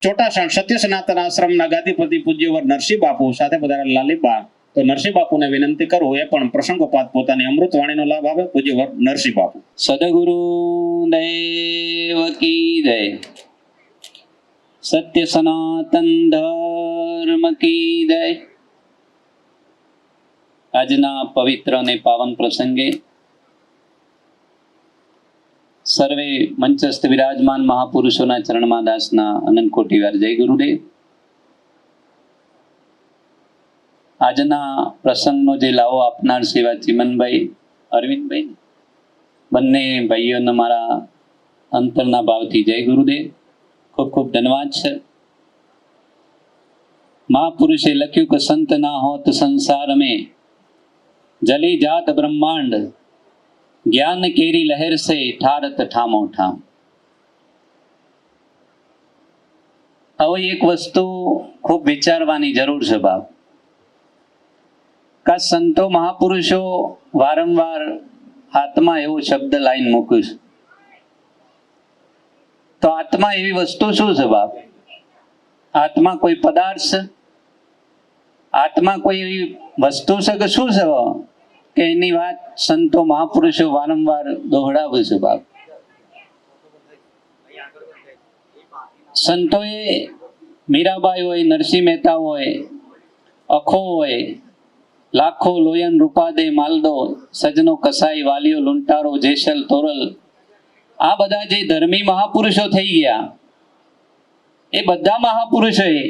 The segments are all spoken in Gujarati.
ચોટાસણ સત્ય સનાતન આશ્રમના ગાદીપતિ પૂજ્યવર નરસિંહ બાપુ સાથે પધારેલા લાલીબા, તો નરસિંહ બાપુને વિનંતી કરું એ પણ પ્રસંગોપાત પોતાની અમૃત વાણીનો લાભ આપે. પૂજ્યવર નરસિંહ બાપુ. સદગુરુ દેવ કી જય. સત્ય સનાતન ધર્મ કી જય. આજના પવિત્ર અને પાવન પ્રસંગે સર્વે મંચસ્થ વિરાજમાન મહાપુરુષોના ચરણમાં દાસના અનંત કોટી વાર જય ગુરુદેવ. આજના પ્રસંગનો જે લાવો આપનાર સેવા ચિમનભાઈ, અરવિંદભાઈ, બંને ભાઈઓને મારા અંતરના ભાવથી જય ગુરુદેવ. ખૂબ ખૂબ ધન્યવાદ છે. મહાપુરુષે લખ્યું કે સંત ના હોત સંસાર में जली जात ब्रह्मांड ज्ञान केरी लहर से ठारत ठामो ठाम. હવે એક વસ્તુ ખૂબ વિચારવાની જરૂર છે બાપ. કા સંતો મહાપુરુષો વારંવાર આત્મા એવો શબ્દ લાઈન મૂક્યું છે, તો આત્મા એવી વસ્તુ શું છે બાપ? આત્મા કોઈ પદાર્થ છે? આત્મા કોઈ એવી વસ્તુ છે કે શું છે કે એની વાત સંતો મહાપુરુષો વારંવાર દોહરાવે છે બાપ? સંતોએ મીરાબાઈ હોય, નરસિંહ મહેતા હોય, અખો હોય, લાખો લોયન રૂપાદે માલદો, સજનો કસાઈ, વાલીઓ લુંટારો, જેસલ તોરલ, આ બધા જે ધર્મી મહાપુરુષો થઈ ગયા, એ બધા મહાપુરુષોએ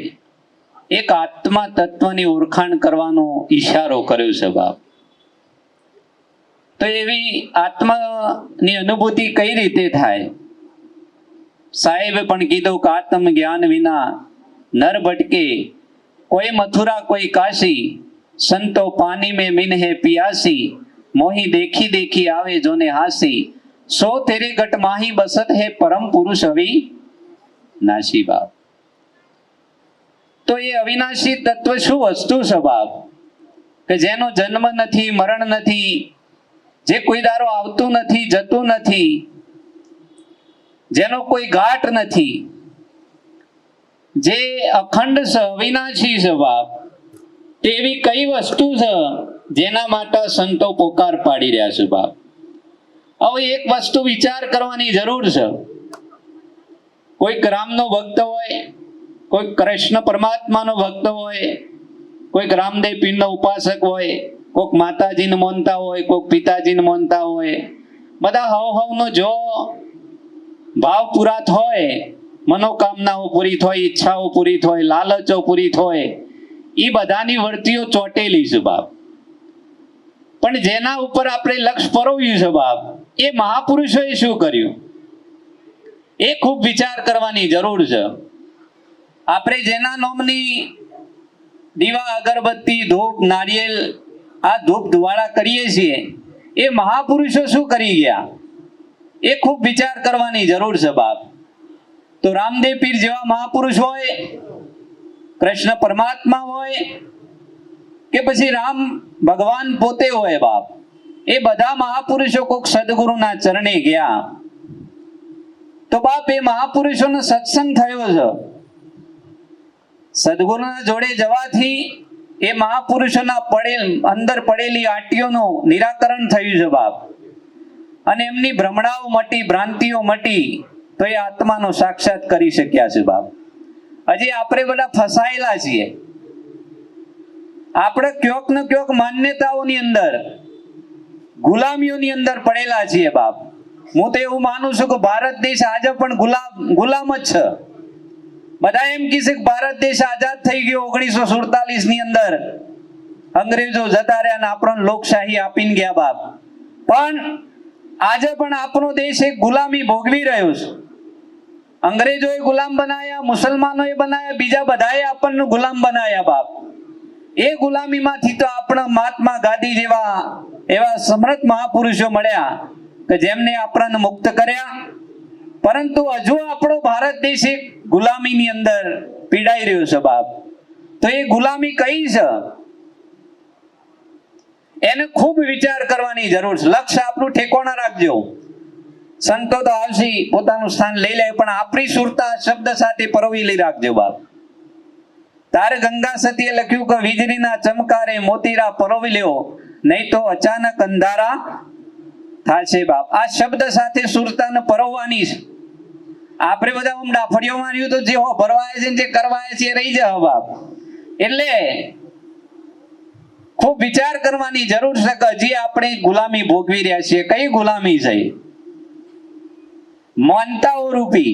એક આત્મા તત્વની ઓળખાણ કરવાનો ઈશારો કર્યો છે બાપ. તો એવી આત્માની અનુભૂતિ કઈ રીતે થાય? સાહેબે પણ કીધું કે આત્મ જ્ઞાન વિના નર ભટકે, કોઈ મથુરા કોઈ કાશી, સંતો પાની में मिन है पियासी, मोही देखी देखी आवे जोने हासी, सो तेरे गट माही बसत है परम पुरुष अभी नाशी बाप. તો એ અવિનાશી તત્વ શું વસ્તુ છે બાપ? કે જેનો જન્મ નથી, મરણ નથી, જે કોઈ દારો આવતું નથી, જતું નથી, જેનો કોઈ ઘાટ નથી, જે અખંડ છે, અવિનાશી છે બાપ. તેવી કઈ વસ્તુ છે જેના માટે સંતો પોકાર પાડી રહ્યા છે બાપ? હવે એક વસ્તુ વિચાર કરવાની જરૂર છે. કોઈક રામનો ભક્ત હોય, કોઈક કૃષ્ણ પરમાત્માનો ભક્ત હોય, કોઈક રામદેવ પીરનો ઉપાસક હોય, કોઈક માતાજીને માનતા હોય, કોઈક પિતાજીને માનતા હોય. બધા હવનો જો ભાવ પૂરા થાય, મનોકામનાઓ પૂરી થાય, ઈચ્છાઓ પૂરી થાય, લાલચો પૂરી થાય, એ બધાની વર્તીઓ ચોટેલી છે બાપ. પણ જેના ઉપર આપણે લક્ષ પરોવ્યું છે બાપ, એ મહાપુરુષોએ શું કર્યું એ ખૂબ વિચાર કરવાની જરૂર છે. આપણે જેના નામની દીવા, અગરબત્તી, ધૂપ, નારિયેલ, આ ધૂપ ધુવાળા કરીએ છીએ, એ મહાપુરુષો શું કરી ગયા એ ખૂબ વિચાર કરવાની જરૂર છે બાપ. તો રામદેવ પીર જેવા મહાપુરુષ હોય, કૃષ્ણ પરમાત્મા હોય, કે પછી રામ ભગવાન પોતે હોય બાપ, એ બધા મહાપુરુષો કોઈક સદગુરુના ચરણે ગયા, તો બાપ એ મહાપુરુષોનો સત્સંગ થયો છે. સદગુરુના જોડે જવાથી એ મહાપુરુષોના અંદર પડેલી આટીઓનું નિરાકરણ થયું છે બાપ. અને એમની ભ્રમણાઓ મટી, ભ્રાંતિઓ મટી, તો એ આત્માનો સાક્ષાત કરી શક્યા છે બાપ. હજી આપણે બધા ફસાયેલા છીએ. આપણે ક્યોક ને ક્યોક માન્યતાઓની અંદર, ગુલામીઓની અંદર પડેલા છીએ બાપ. હું તો એવું માનું છું કે ભારત દેશ આજે પણ ગુલામ જ છે. બધા એમ કહે છે કે ભારત દેશ આઝાદ થઈ ગયો 1947 ની અંદર, અંગ્રેજો જતા રહ્યા અને આપણને લોકશાહી આપીને ગયા બાપ. પણ આજે પણ આપણો દેશ એક ગુલામી ભોગવી રહ્યો છે. અંગ્રેજોએ ગુલામ બનાયા, મુસલમાનોએ બનાયા, બીજા બધાએ આપણને ગુલામ બનાયા બાપ. એ ગુલામીમાંથી તો આપણા મહાત્મા ગાંધી જેવા એવા સમર્થ મહાપુરુષો મળ્યા કે જેમને આપણને મુક્ત કર્યા. પરંતુ હજુ આપણો ભારત દેશ એક ગુલામીની અંદર પીડાઈ રહ્યો છે બાપ. તો એ ગુલામી કઈ છે એને ખૂબ વિચાર કરવાની જરૂર છે. લક્ષ્ય આપણું ઠેકોણા રાખજો. સંતો તો આવશે, પોતાનું સ્થાન લઈ લે, પણ આપણી સુરતા શબ્દ સાથે પરોવી લઈ રાખજો બાપ. તાર ગંગા સતીએ લખ્યું કે વીજળીના ચમકારે મોતીરા પરોવી લેવો, નહીં તો અચાનક અંધારા થાશે બાપ. આ શબ્દ સાથે સુરતાને પરોવવાની છે. આપણે બધા આમ ડાફડીઓ માર્યું તો જે ભરવાય છે જે કરવાય છે એ રહી જાય બાપ. એટલે ખૂબ વિચાર કરવાની જરૂર છે કે હજી આપણે ગુલામી ભોગવી રહ્યા છીએ. કઈ ગુલામી છે? માનતાઓ રૂપી.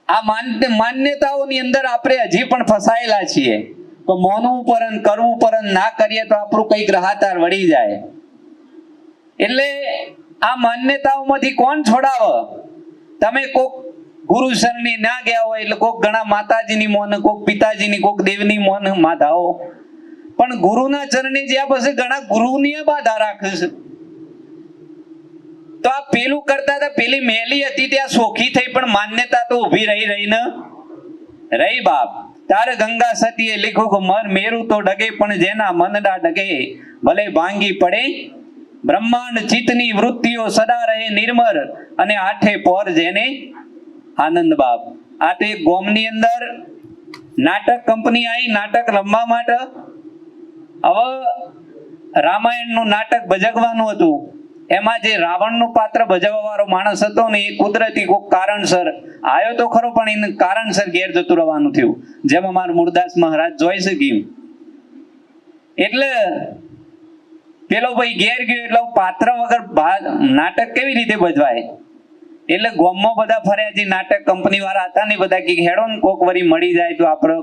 આ માન્યતાઓની અંદર આપણે હજી પણ ફસાયેલા છીએ. તો માનવું પરન કરવું પરન ના કરીએ તો આપણું કઈક રાહતાર વળી જાય. એટલે આ માન્યતાઓમાંથી કોણ છોડાવે? તમે કોક ગુરુ શરણી ના ગયા હોય એટલે કોક ઘણા માતાજીની મોન, કોક પિતાજીની, કોક દેવની મોન માધાઓ, પણ ગુરુના ચરણે જ્યાં પછી ઘણા ગુરુની બાધા રાખે છે. તો આ પેલું કરતા હતા, પેલી મેલી હતી ત્યાં સોખી થઈ, પણ માન્યતા તો ઉભી રહીને રહી બાપ. તારે ગંગા સતીએ લખ્યું કે મર મેરું તો ડગે, પણ જેના મનડા ડગે ભલે ભાંગી પડે બ્રહ્માંડ. ચિત્તની વૃત્તિઓ સદા રહે નિર્મર, અને આઠે પોર જેને આનંદ બાપ. આ તો એક ગોમની અંદર નાટક કંપની આવી નાટક રમવા માટે. હવે રામાયણનું નાટક ભજવવાનું હતું. એમાં જે રાવણનું પાત્ર ભજવવા વાળો માણસ હતો ને, એ કુદરતી કોઈક કારણસર આવ્યો તો ખરો, પણ એને કારણસર ઘેર જતું રહેવાનું થયું, જેમ અમારા મૂળદાસ મહારાજ જોઈ શકી. એટલે પેલો ભાઈ ઘેર ગયો, એટલે પાત્ર વગર નાટક કેવી રીતે ભજવાય? એટલે ગામમાં બધા ફર્યા, જે નાટક કંપની વાળા હતા ને બધા કે હેડો ને કોક વરી મળી જાય તો આપણે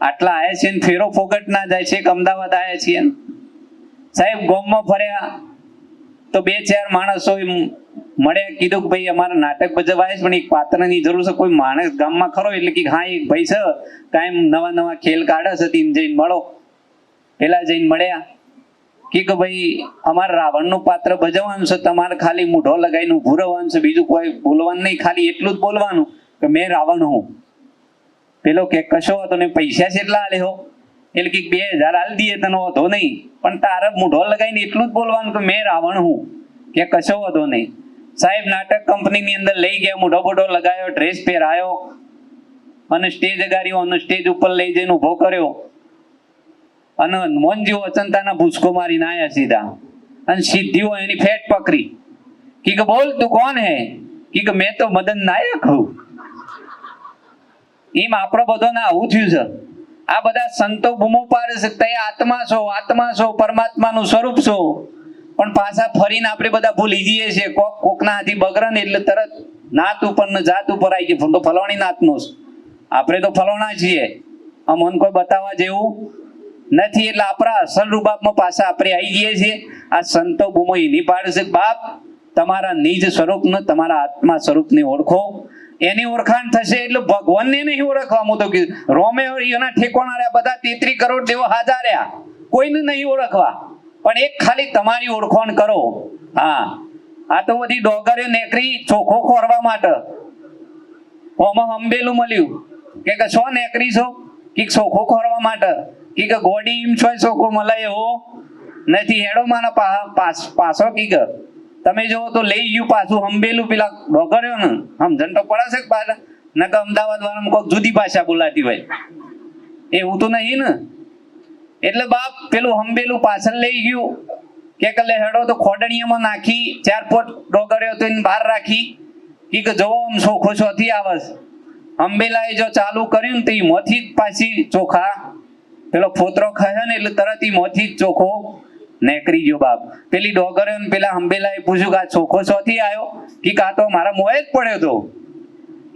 આટલા આયા છીએ ને ફેરો ફોગટ ના જાય છે. અમદાવાદ આયા છીએ સાહેબ, ગામમાં ફર્યા તો બે ચાર માણસો મળ્યા, કીધું કે ભાઈ અમારે નાટક ભજવાય છે, પણ એક પાત્રની જરૂર છે. કોઈ માણસ ગામમાં ખરો? એટલે કે હા એક ભાઈ છે, કાયમ નવા નવા ખેલ કાઢે છે, તેને જઈને મળો. પેલા જઈને મળ્યા, કે ભાઈ અમારે રાવણનું પાત્ર ભજવવાનું છે, તમારે ખાલી મૂઢો લગાવીને ઊભું રહેવાનું છે, બીજું કોઈ બોલવાનું નહીં, ખાલી એટલું જ બોલવાનું કે મેં રાવણ હું. પેલો કે કશો હતો ને, પૈસા કેટલા આલે હો? એટલે કે 2000 આલી દઈએ તને વધો નહીં, પણ તારે મૂઢો લગાવીને એટલું જ બોલવાનું કે મેં રાવણ હું. કે કશો વધો નહીં. સાહેબ નાટક કંપનીની અંદર લઈ ગયા, મૂઢો બૂઢો લગાવ્યો, ડ્રેસ પહેરાયો અને સ્ટેજ અગાડ્યો, અને સ્ટેજ ઉપર લઈ જઈને ઉભો કર્યો. અને મોનજીઓ અચંતાના ભૂસકો મારીને આયા સીધા, અને સીધીઓ એની ફેટ પકડી. કે બોલ તું કોણ હે? કે મેં તો મદન નાયક હું. એમ આપણો બધો ના આવું થયું છે. આ બધા સંતો બૂમો પાડે છે તે આત્મા છો, આત્મા છો, પરમાત્માનું સ્વરૂપ છો, પણ પાછા ફરીને આપણે બધા ભૂલી જઈએ છીએ. કોકના હાથી બગડે ને એટલે તરત નાત ઉપર ને જાત ઉપર આવી ગયું, તો ફલાણી નાતનો છે, આપણે તો ફલાણા છીએ, અમને કોઈ બતાવવા જેવું નથી. એટલે આપણા અસલ રૂબાબમાં પાછા આપણે આવી જઈએ છીએ. આ સંતો બૂમો એની પાડે છે, બાપ તમારા નિજ સ્વરૂપને, તમારા આત્મા સ્વરૂપને ઓળખો. એની ઓળખાણ થશે એટલે ભગવાનને નહીં ઓળખવા. હું તો કીધું રોમે એના ઠેકોણા રહ્યા, બધા 33 કરોડ દેવો હાજર રહ્યા, કોઈને નહીં ઓળખવા, પણ એક ખાલી તમારી ઓળખાણ કરો. હા, આ તો બધી ડોગરીઓ નેકરી ચોખ્ખો ખોરવા માટે. ઓમાં હંબેલું મળ્યું કે છો નેકરી છો? કે ચોખ્ખો ખોરવા માટે. કે ગોડી એમ છો ચોખ્ખો મળે એવો નથી. હેડો મારા પાછો કી તમે જો તો લઈ ગયું પાછું હંબેલું. પેલા ડોગર્યો ને સમજણ તો પડે છે પાછા, નકર અમદાવાદ વાળામાં કોઈક જુદી ભાષા બોલાતી હોય, એવું તો નહીં ને. એટલે બાપ પેલું હંબેલું પાછળ લઈ ગયું, કે કલે હેડો તો ખોડણીયામાં નાખી, 4 પોટ ડોગર્યો તો એને બહાર રાખી. કે જોવો આમ ચોખ્ખો ચોથી આવે છે. હંબેલાએ જો ચાલુ કર્યું ને તો એ મોથી જ પાછી ચોખા પેલો ફોતરો ખાયો ને એટલે તરત એ મોથી જ ચોખ્ખો નેકરી ગયો બાપ. પેલી ડોગરે પેલા હંબેલાએ પૂછ્યું કે આ ચોખ્ખો ચોથી આવ્યો? કે આ તો મારા મોએ જ પડ્યો તો.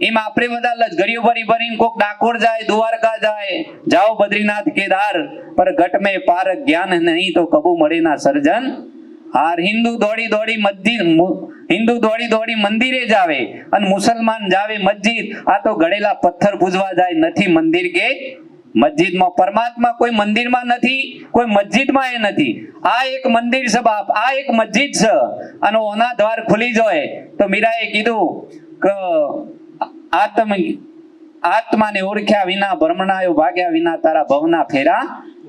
એમ આપણે બધા લજગરીઓ ભરી ભરીને કોક ડાકોર જાય, દ્વારકા જાય, જાઓ બદ્રીનાથ કેદાર, પર ઘટ મેં પાર જ્ઞાન નહીં તો કબુ મળે ના સર્જન હાર. હિન્દુ દોડી દોડી મંદિરે જાવે, અને મુસલમાન જાવે મસ્જિદ. આ તો ગળેલા પથ્થર પૂજવા જાય, નથી મંદિર કે મસ્જિદમાં. પરમાત્મા કોઈ મંદિરમાં નથી, કોઈ મસ્જિદમાં એ નથી. આ એક મંદિર છે બાપ, આ એક મસ્જિદ છે, અને ઓના દ્વાર ખુલી જાય. તો મીરાએ કીધું કે આત્માને ઓળખ્યા વિના, ભ્રમણાયો ભાગ્યા વિના, તારા ભવના ફેરા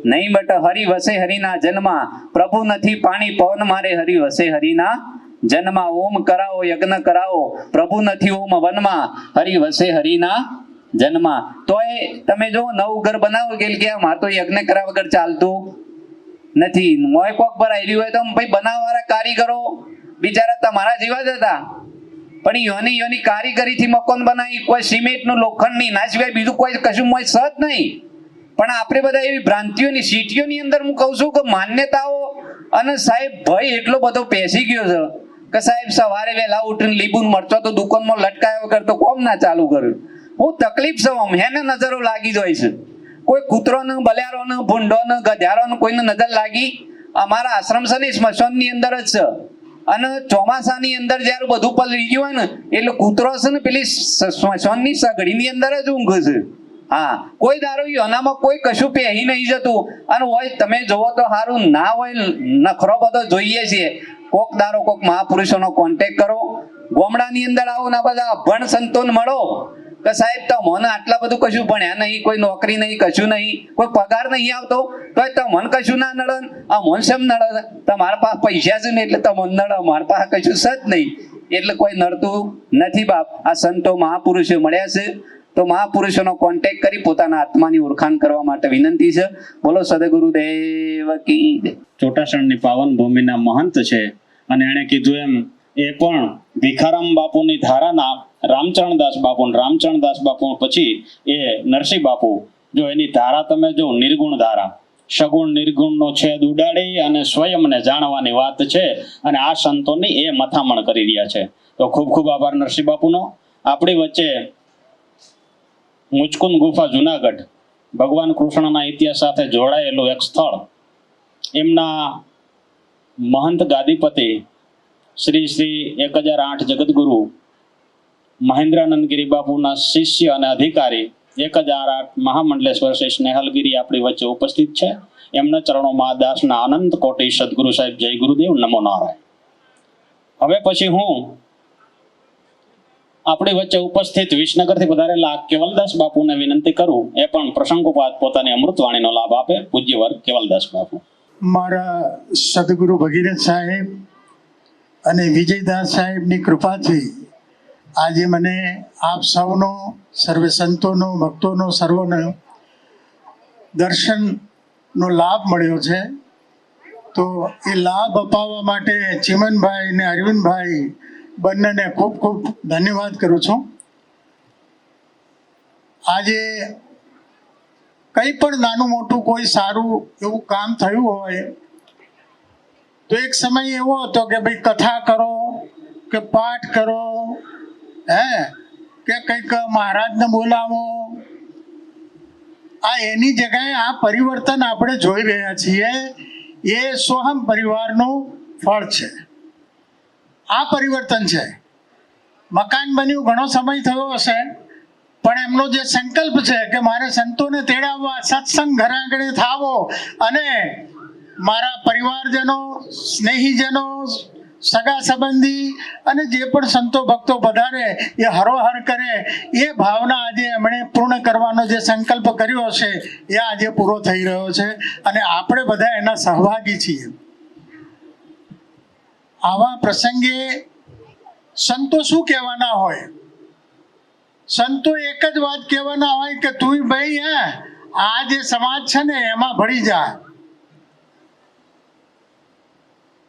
નહીં બટ. હરિ વસે હરિના જન્મા, પ્રભુ નથી પાણી પવન મારે, હરિ વસે હરિના જન્મા ઓમ કરાવો યજ્ઞ કરાવો, પ્રભુ નથી ઓમ વનમાં, હરિ વસે હરિના જન્મા. તોય તમે જો નવું ઘર બનાવો કે મારે તો યજ્ઞ કર્યા વગર ચાલતું નથી. મોય કોક ભરાઈ રહ્યું હોય તો ભાઈ બનાવવાળા કારીગરો બિચારા તમારા જેવા જ હતા, પણ યોની કારીગરીથી મકાન બનાવી, કોઈ સિમેન્ટનું લોખંડની ના સિવાય બીજું કોઈ કશું મોય સત નહીં. પણ આપણે બધા એવી ભ્રાંતિઓની સિટીઓની અંદર હું કહું છું કે માન્યતાઓ અને સાહેબ ભય એટલો બધો પેસી ગયો છે કે સાહેબ સવારે વહેલા ઉઠીને લીંબુ મરચો તો દુકાનમાં લટકાયા વગર તો કોમ ના ચાલુ કર્યું. હું તકલીફ છું આમ હેને નજરો લાગી જાય છે. કોઈ કૂતરોને બલિયારોને ભૂંડોને ગધેડાને કોઈને નજર લાગી. અમારા આશ્રમ છે ને સ્મશાનની અંદર જ છે, અને ચોમાસાની અંદર જયારે બધું પલળી ગયું હોય ને એટલે કૂતરો છે ને પેલી સ્મશાનની સગડીની અંદર જ ઊંઘ છે. હા, કોઈ દારૂ એનામાં કોઈ કશું પહેરી નહીં જતું. અને હોય તમે જોવો તો સારું ના હોય, નખરો બધો જોઈએ છીએ. કોક દારો કોક મહાપુરુષોનો કોન્ટેક્ટ કરો, ગામડાની અંદર આવો ના બધા અભણ સંતોને મળો કે સાહેબ તમને આટલા બધું કશું ભણ્યા નહીં, કોઈ નોકરી નહીં, કશું નહીં, કોઈ પગાર નહીં આવતો, તો તમને કશું ના નડે. આ મન શેમ નડે? તમારા પાસે પૈસા છે ને એટલે તમને નડે, મારા પાસે કશું છે જ નહીં એટલે કોઈ નડતું નથી બાપ. આ સંતો મહાપુરુષો મળ્યા છે તો મહાપુરુષોનો કોન્ટેક્ટ કરી પોતાના આત્માની ઓળખાણ કરવા માટે વિનંતી છે. બોલો સદગુરુદેવ કી જય. ચોટાસણની પાવન ભૂમિના મહંત છે, અને એણે કીધું એમ એ પણ ભીખારામ બાપુની ધારાના રામચરણદાસ બાપુ પછી એ નરસિંહ બાપુ. જો એની ધારા તમે જો નિર્ગુણ ધારા, સગુણ નિર્ગુણનો છેદ ઉડાડી અને સ્વયંને જાણવાની વાત છે, અને આ સંતોની એ મથામણ કરી રહ્યા છે. તો ખૂબ ખૂબ આભાર નરસિંહ બાપુનો. આપણી વચ્ચે મુચકુંદ ગુફા જુનાગઢ ભગવાન કૃષ્ણના ઇતિહાસ સાથે જોડાયેલું એક સ્થળ, એમના મહંત ગાદીપતિ શ્રી 1008 જગતગુરુ મહેન્દ્રાનંદગીરી બાપુના શિષ્ય અને અધિકારી 1008 મહામંડલેશ્વર શ્રી સ્નેહલગીરી આપણી વચ્ચે ઉપસ્થિત છે. એમના ચરણોમાં દાસના અનંત કોટી સદગુરુ સાહેબ જય ગુરુદેવ, નમો નારાયણ. હવે પછી હું આપણી વચ્ચે ઉપસ્થિત વિસનગરથી પધારેલા કેવલદાસ બાપુને વિનંતી કરું, એ પણ પ્રસંગોપાત પોતાની અમૃતવાણીનો લાભ આપે. પૂજ્યવર કેવલદાસ બાપુ. મારા સદગુરુ ભગીરથ સાહેબ અને વિજયદાસ સાહેબની કૃપાથી આજે મને આપ સૌનો, સર્વે સંતોનો, ભક્તોનો, સર્વનો દર્શનનો લાભ મળ્યો છે. તો એ લાભ અપાવવા માટે ચિમનભાઈ અને અરવિંદભાઈ બંનેને ખૂબ ખૂબ ધન્યવાદ કરું છું. આજે કંઈ પણ નાનું મોટું કોઈ સારું એવું કામ થયું હોય તો એક સમય એવો હતો કે ભાઈ કથા કરો કે પાઠ કરો, કે કંઈક મહારાજને બોલાવો. આ એની જગ્યાએ આ પરિવર્તન આપણે જોઈ રહ્યા છીએ. એ સોહમ પરિવારનું ફળ છે. આ પરિવર્તન છે. મકાન બન્યું ઘણો સમય થયો હશે, પણ એમનો જે સંકલ્પ છે કે મારે સંતોને તેડાવવા, સત્સંગ ઘર આંગણે થાવો અને મારા પરિવારજનો, સ્નેહીજનો, સગા સંબંધી અને જે પણ સંતો ભક્તો પધારે એ હરોહર કરે, એ ભાવના આજે એમણે પૂર્ણ કરવાનો જે સંકલ્પ કર્યો છે એ આજે પૂરો થઈ રહ્યો છે, અને આપણે બધા એના સહભાગી છીએ. આવા પ્રસંગે સંતો શું કહેવાના હોય? સંતો એક જ વાત કહેવાના હોય કે તું ભાઈ આ જે સમાજ છે ને એમાં ભળી જા.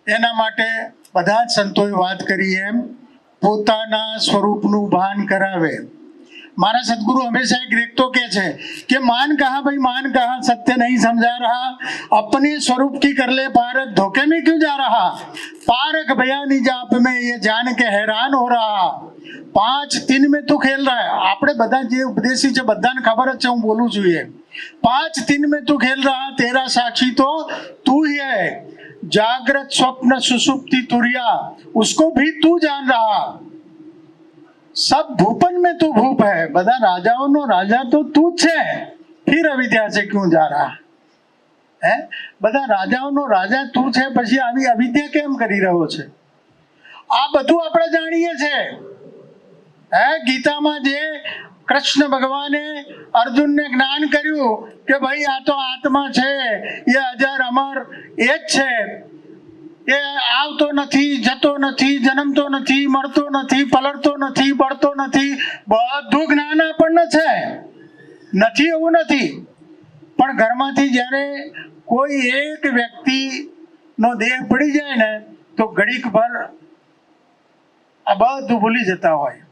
એના માટે બધા જ સંતોએ વાત કરી એમ પોતાના સ્વરૂપનું ભાન કરાવે. મારા સદગુરુ હંમેશા એક રેખતો કહે છે કે માન કહા ભાઈ માન કહા, સत्य नहीं समझा रहा, अपने स्वरूप की कर ले पारख, धोखे में क्यों जा रहा, पारख बयानी जाप में ये जान के हैरान हो रहा, 5-3 में તું ખેલ રહા. આપણે બધા જે ઉપદેશી છે બધાને ખબર જ છે, હું બોલું છું એ 5-3 में તું ખેલ રહા, तेरा साक्षी तो तू ही है, जागृत स्वप्न सुसुप्ति तुरिया उसको भी तू जान रहा, सब भूपन में तू भूप है, બધા રાજાઓનો રાજા તો તું જ છે, फिर अविद्या से क्यों जा रहा है, બધા રાજાઓનો રાજા તું છે, પછી આવી અવિદ્યા કેમ કરી રહ્યો છે? આ બધું આપણે જાણીએ છીએ. ગીતામાં જે કૃષ્ણ ભગવાને અર્જુનને જ્ઞાન કર્યું કે ભાઈ આ તો આત્મા છે, એ અજર અમર એ જ છે, એ આવતો નથી, જતો નથી, જન્મતો નથી, મળતો નથી, પલળતો નથી, બળતો નથી, બધું જ્ઞાન આપણને છે, નથી એવું નથી. પણ ઘરમાંથી જ્યારે કોઈ એક વ્યક્તિનો દેહ પડી જાય ને તો ઘડીક ભર આ બધું ભૂલી જતા હોય.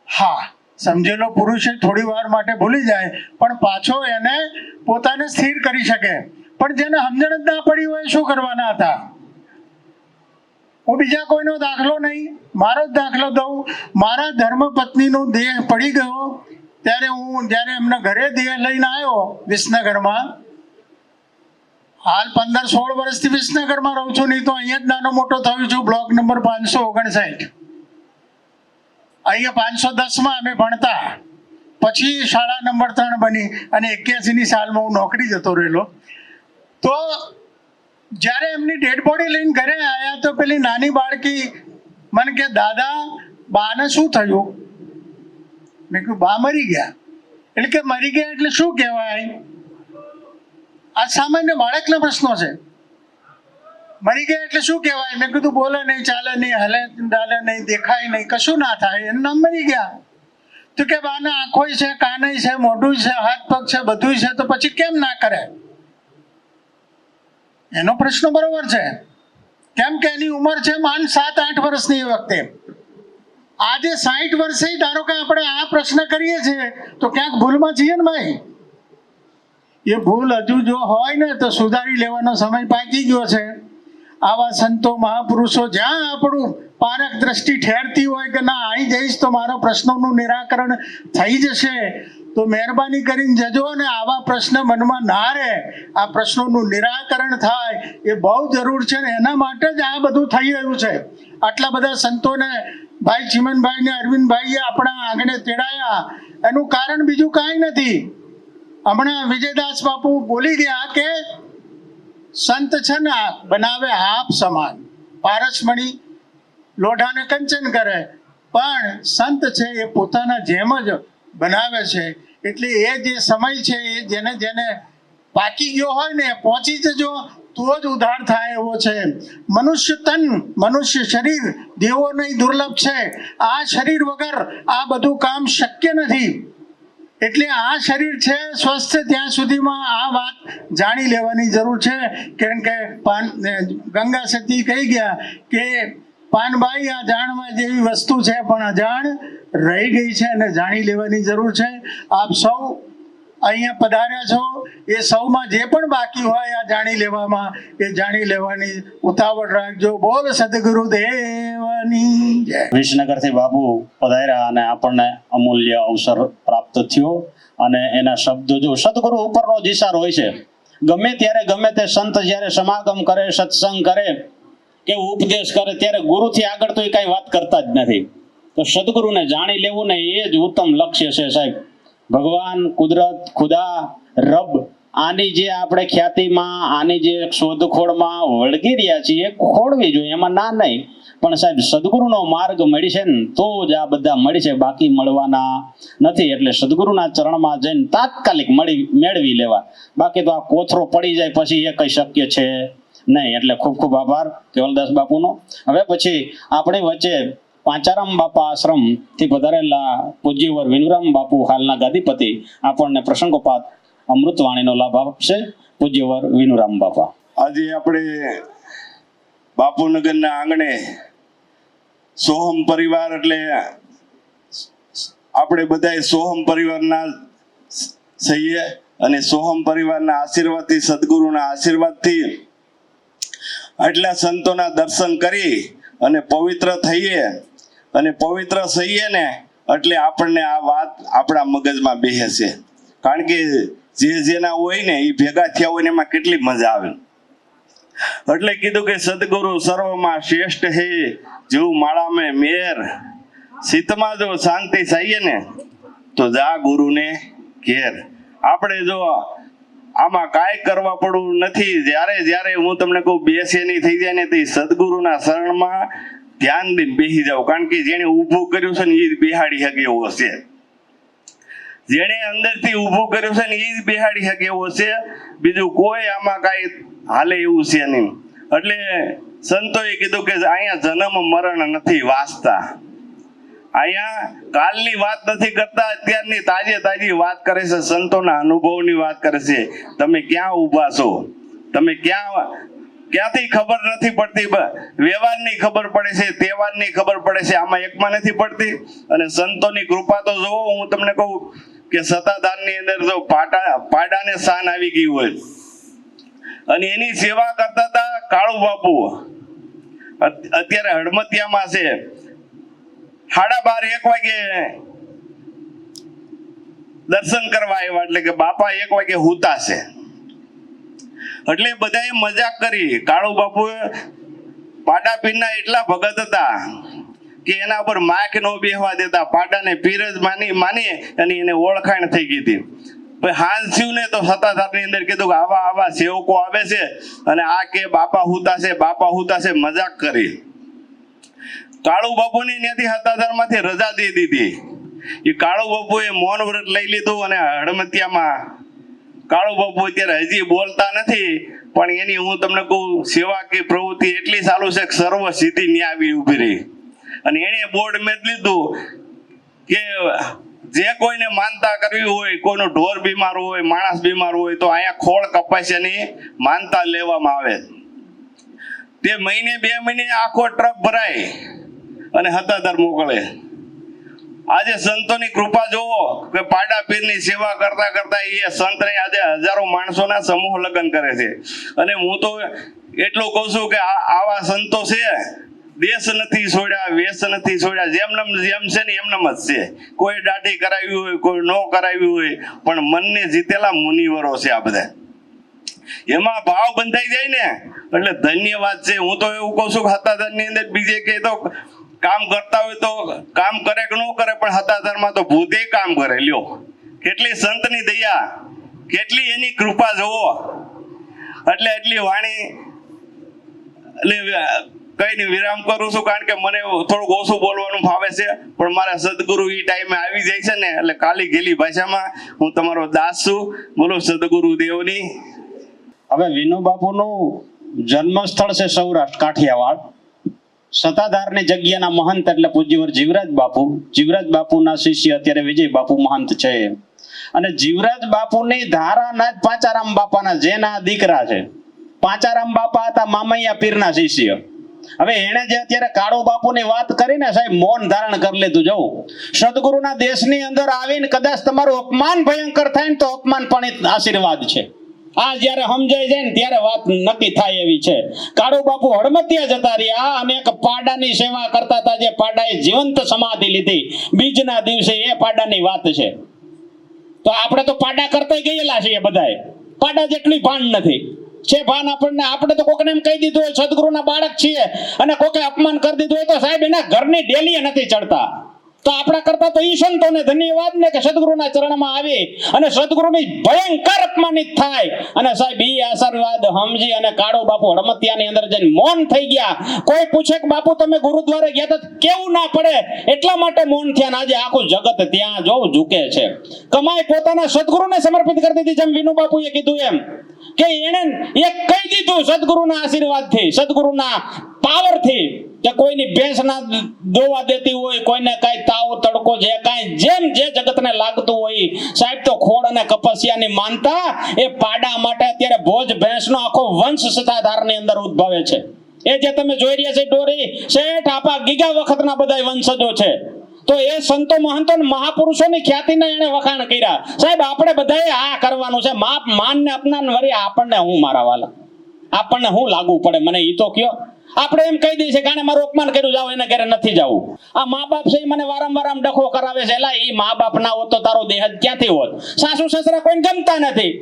હા, સમજેલો પુરુષ થોડી વાર માટે ભૂલી જાય પણ પાછો એને પોતાને સ્થિર કરી શકે. પણ જેને સમજણ જ ના પડી હોય શું કરવાના હતા? હું બીજા કોઈનો દાખલો નહીં, મારો જ દાખલો દઉં. મારા ધર્મપત્નીનો દેહ પડી ગયો ત્યારે હું જ્યારે એમના ઘરે દેહ લઈને આવ્યો વિસનગરમાં, હાલ 15-16 વર્ષથી વિસનગરમાં રહું છું, નહીં તો અહીંયા જ નાનો મોટો થયો છું. Block number 559. અહીંયા 510માં અમે ભણતા, પછી શાળા નંબર 3 બની અને 81ની સાલમાં હું નોકરી જતો રહેલો. તો જ્યારે એમની ડેડ બોડી લઈને ઘરે આવ્યા તો પેલી નાની બાળકી મને કે દાદા બાને શું થયું? મેં કહ્યું બા મરી ગયા. એટલે કે મરી ગયા એટલે શું કહેવાય? આ સામાન્ય બાળકના પ્રશ્નો છે. મરી ગયા એટલે શું કહેવાય? મેં કીધું બોલે નહીં, ચાલે નહીં, હલે ચાલે નહીં, દેખાય નહીં, કશું ના થાય, એનું નામ મરી ગયા. તો કે બાના આંખોય છે, કાનય છે, મોઢું છે, હાથ પગ છે, બધું છે, તો પછી કેમ ના કરે? એનો પ્રશ્ન બરોબર છે. કેમ કે એની ઉંમર છે માન 7-8 વર્ષની એ વખતે. આજે 60 વર્ષે ધારો કે આપણે આ પ્રશ્ન કરીએ છીએ તો ક્યાંક ભૂલમાં છીએ ને ભાઈ. એ ભૂલ હજુ જો હોય ને તો સુધારી લેવાનો સમય પાકી ગયો છે. આવા સંતો મહાપુરુષો જ્યાં આપણું પારક દ્રષ્ટિ ઠેરતી હોય કે ના અહીં જઈશ તો મારા પ્રશ્નોનું નિરાકરણ થઈ જશે, તો મહેરબાની કરીને જજો અને આવા પ્રશ્ન મનમાં ના રહે, આ પ્રશ્નોનું નિરાકરણ થાય એ બહુ જરૂર છે ને એના માટે જ આ બધું થઈ રહ્યું છે. આટલા બધા સંતોને ભાઈ ચીમનભાઈ ને અરવિંદભાઈએ આપણા આંગણે તેડાયા, એનું કારણ બીજું કાંઈ નથી. હમણાં વિજયદાસ બાપુ બોલી ગયા કે સંત છે ને બનાવે હાપ સમાન, પારસમણી લોઢાને કંચન કરે, પણ સંત છે એ પોતાના જેમ જ બનાવે છે. એટલે એ જે સમય છે એ જેને જેને પાકી ગયો હોય ને પહોંચી જજો તો જ ઉદ્ધાર થાય એવો છે. મનુષ્ય તન, મનુષ્ય શરીર દેવો નહીં દુર્લભ છે. આ શરીર વગર આ બધું કામ શક્ય નથી. એટલે આ શરીર છે સ્વસ્થ ત્યાં સુધીમાં આ વાત જાણી લેવાની જરૂર છે. કારણ કે ગંગા સતી કહી ગયા કે પાનભાઈ આ જાણવા જેવી વસ્તુ છે પણ અજાણ રહી ગઈ છે અને જાણી લેવાની જરૂર છે. આપ સૌ અહીંયા પધાર્યા છો એ સૌમાં જે પણ બાકી હોય આ જાણી લેવામાં એ જાણી લેવાની ઉતાવળ રાખજો. બોલ સદગુરુ દેવની જય. વિસનગરથી બાપુ પધાર્યા અને આપણને અમૂલ્ય અવસર પ્રાપ્ત થયો અને એના શબ્દો જો સદગુરુ ઉપરનો જ ઈશારો હોય છે. ગમે ત્યારે ગમે તે સંત જ્યારે સમાગમ કરે, સત્સંગ કરે કે ઉપદેશ કરે ત્યારે ગુરુથી આગળ તો એ કઈ વાત કરતા જ નથી. તો સદગુરુને જાણી લેવું ને એ જ ઉત્તમ લક્ષ્ય છે સાહેબ. ભગવાન, કુદરત, ખુદા, રબ, આની જે આપણે ખ્યાતિમાં, આની જે શોધખોળમાં વળગી રહ્યા છીએ ખોળવી જોઈએ, એમાં ના નહીં. પણ સાહેબ સદગુરુનો માર્ગ મળી છે ને તો જ આ બધા મળી છે, બાકી મળવાના નથી. એટલે સદગુરુના ચરણમાં જઈને તાત્કાલિક મેળવી લેવા, બાકી તો આ કોથરો પડી જાય પછી એ કઈ શક્ય છે નહીં. એટલે ખૂબ ખૂબ આભાર કેવલદાસ બાપુનો. હવે પછી આપણી વચ્ચે પાંચારામ બાપા આશ્રમ થી પધારેલા પૂજ્યવર વિનુરામ બાપુ હાલના ગાદીપતિ આપણને પ્રસંગોપાત અમૃતવાણીનો લાભ આપશે. પૂજ્યવર વિનુરામ બાપા. આજે આપણે બાપુનગરના આંગણે સોહમ પરિવાર એટલે આપણે બધા સોહમ પરિવારના સહીએ અને સોહમ પરિવારના આશીર્વાદથી, સદગુરુના આશીર્વાદથી આટલા સંતોના દર્શન કરી અને પવિત્ર થઈએ અને પવિત્ર થઈએ ને એટલે આપણને આ વાત આપણા મગજમાં બેસે છે. કારણ કે જે જેના હોય ને એ ભેગા થયા હોય ને એમાં કેટલી મજા આવે. એટલે કીધું કે સદગુરુ સર્વમાં શ્રેષ્ઠ હે, જેવું માળામાં મેર, શીતમાં જો શાંતિ થઈએ ને તો જા ગુરુને ઘેર. આપણે જો આમાં કાંઈ કરવા પડવું નથી. જ્યારે હું તમને કહું બેસેની થઈ જાય ને તે સદગુરુના શરણમાં ધ્યાન દઈને બેસી જાવ. કારણ કે જેને ઊભું કર્યું છે ને એ જ બેહાડી શકે એવો છે. જેને અંદરથી ઊભું કર્યું છે ને એ જ બેહાડી શકે એવો છે. બીજું કોઈ આમાં કાંઈ હાલે એવું છે નહીં. એટલે સંતોએ કીધું કે અહીંયા જન્મ મરણ નથી વાસતા, અહીંયા કાલની વાત નથી કરતા, અત્યારની તાજે તાજી વાત કરે છે, સંતોના અનુભવની વાત કરે છે. તમે ક્યાં ઊભા છો, તમે ક્યાંથી ખબર નથી પડતી, વ્યવહારની ખબર પડે છે, તહેવારની ખબર પડે છે, આમાં એકમાં નથી પડતી. અને સંતોની કૃપા તો જોવો, હું તમને કહું કે સત્તાધારની અંદર જો પાડાને શાન આવી ગઈ હોય અને એની સેવા કરતા હતા કાળુ બાપુ, અત્યારે હડમતિયામાં છે, 12:30 1 વાગે દર્શન કરવા આવ્યા, એટલે કે બાપા 1 વાગે હુતા છે. એટલે બધાએ મજાક કરી. કાળુ બાપુ પાડા પીરના એટલા ભગત હતા કે એના પર માખ નો બેહવા દેતા, પાડાને પીર જ માની અને એને ઓળખાણ થઈ ગઈ હતી. હાંજ થયું ને તો સત્તાધારની અંદર કીધું કે આવા સેવકો આવે છે અને આ કે બાપા હુતા છે, મજાક કરી. કાળુ બાપુને ત્યાંથી સત્તાધારમાંથી રજા દઈ દીધી. એ કાળુ બાપુએ મૌન વ્રત લઈ લીધું અને હડમતિયામાં કાળુ બાપુ અત્યારે હજી બોલતા નથી, પણ એની હું તમને કહું સેવાકીય પ્રવૃત્તિ એટલી ચાલુ છે કે સર્વ સિદ્ધિ ન્યા આવી ઉભી રહી. અને એને બોર્ડ મેં લીધું કે જે કોઈને માનતા કરવી હોય, કોઈનો ઢોર બીમાર હોય, માણસ બીમાર હોય, તો અહીંયા ખોળ કપાસિયાની માનતા લેવામાં આવે. તે મહિને 2 મહિને આખો ટ્રક ભરાય અને સત્તાધાર મોકલે. આજે સંતોની કૃપા જોવો કે પાડા પીરની સેવા કરતા કરતા એ સંતને આજે હજારો માણસોના સમૂહ લગ્ન કરે છે. અને હું તો એટલું કહું છું કે આવા સંતો છે, દેશ નથી છોડ્યા, વેશ નથી છોડ્યા, જેમ છે ને એમનેમ જ છે. કોઈ દાઢી કરાવી હોય, કોઈ ન કરાવી હોય, પણ મનને જીતેલા મુનિવરો છે આ બધા. એમાં ભાવ બંધાઈ જાય ને એટલે ધન્યવાદ છે. હું તો એવું કહું છું કે સત્તાધારની અંદર બીજે કે તો કામ કરતા હોય તો કામ કરે કે ન કરે, પણ સત્તાધારમાં તો ભૂતે કામ કરે. લ્યો, કેટલી સંતની દયા, કેટલી એની કૃપા જોવો. એટલે એટલી વાણી કઈ વિરામ કરું છું, કારણ કે મને થોડુંક ઓછું બોલવાનું ફાવે છે, પણ મારા સદગુરુ એ ટાઈમે આવી જાય છે ને એટલે કાલી ગેલી ભાષામાં હું તમારો દાસ છું. બોલો સદગુરુ દેવની. હવે વિનુ બાપુનું જન્મ સ્થળ છે સૌરાષ્ટ્ર કાઠિયાવાડ. સત્તાધારની જગ્યાના મહંત એટલે પૂજ્યવર જીવરાજ બાપુના શિષ્ય અત્યારે વિજય બાપુ મહંત છે. અને જીવરાજ બાપુની ધારાના જ પાંચારામ બાપાના જેના દીકરા છે. પાંચારામ બાપા હતા મામૈયા પીરના શિષ્ય. હવે એને જે અત્યારે કાળુ બાપુની વાત કરીને સાહેબ મૌન ધારણ કરી લીધું. જવું સદગુરુના દેશની અંદર આવીને કદાચ તમારું અપમાન ભયંકર થાય ને તો અપમાન પણ આશીર્વાદ છે. આ જયારે સમજાય જાય ને ત્યારે વાત નક્કી થાય એવી છે. કાળુ બાપુ હડમતિયા જતા રહ્યા અને એક પાડાની સેવા કરતા હતા, જે પાડાએ જીવંત સમાધિ લીધી બીજના દિવસે. એ પાડાની વાત છે. તો આપણે તો પાડા કરતા ગયેલા છીએ બધાએ, પાડા જેટલી ભાન નથી છે. ભાન આપણે તો કોકને એમ કહી દીધું હોય સદગુરુના બાળક છીએ અને કોકે અપમાન કરી દીધું હોય તો સાહેબ એના ઘરની ડેલીએ નથી ચડતા. તો આપણા કરતા તો ઈ સંતોને ધન્યવાદ ને કે સદગુરુના ચરણમાં આવી અને સદગુરુની ભયંકર અપમાનિત થાય. અને સાહેબ ઈ આશીર્વાદ સમજી અને કાળુ બાપુ હડમતિયાની અંદર જઈને મૌન થઈ ગયા. કોઈ પૂછે કે બાપુ તમે ગુરુદ્વારે ગયા હતા, કેવું ના પડે એટલા માટે મૌન થયા. ને આજે આખું જગત ત્યાં જોવું ઝૂકે છે. કમાઈ પોતાના સદગુરુને સમર્પિત કરી દીધી, જેમ વિનુ બાપુએ કીધું એમ કે એને એક કહી દીધું સદગુરુના આશીર્વાદથી, સદગુરુના પાવરથી, કે કોઈની ભેંસ ના દોવા દેતી હોય, કોઈને કઈ તાવ તડકો જે કાંઈ જેમ જે જગતને લાગતું હોય સાહેબ, તો ખોળ અને કપસિયાની માનતા એ પાડા માટે અત્યારે ભોજ ભેંસનો આખો વંશ સત્તાધારની અંદર ઉદ્ભવે છે. એ જે તમે જોઈ રહ્યા છે ડોરી શેઠ આપા ગીગા વખતના બધા વંશજો છે. તો એ સંતો મહંતો મહાપુરુષોની ખ્યાતિને એને વખાણ કર્યા. સાહેબ આપણે બધાએ આ કરવાનું છે. માપ માન ને અપમાન વળી આપણને હું મારા વાલા, આપણને હું લાગુ પડે મને ઈ તો કયો. આપણે એમ કહી દઈએ કે આને મારું અપમાન કર્યું, જાવ એને ઘરે નથી જવું. આ મા બાપ છે મને વારંવાર આમ ડખો કરાવે છે. એલા ઈ મા બાપ ના હોત તો તારો દેહ ક્યાંથી હોત? સાસુ સસરા કોઈને ગમતા નથી.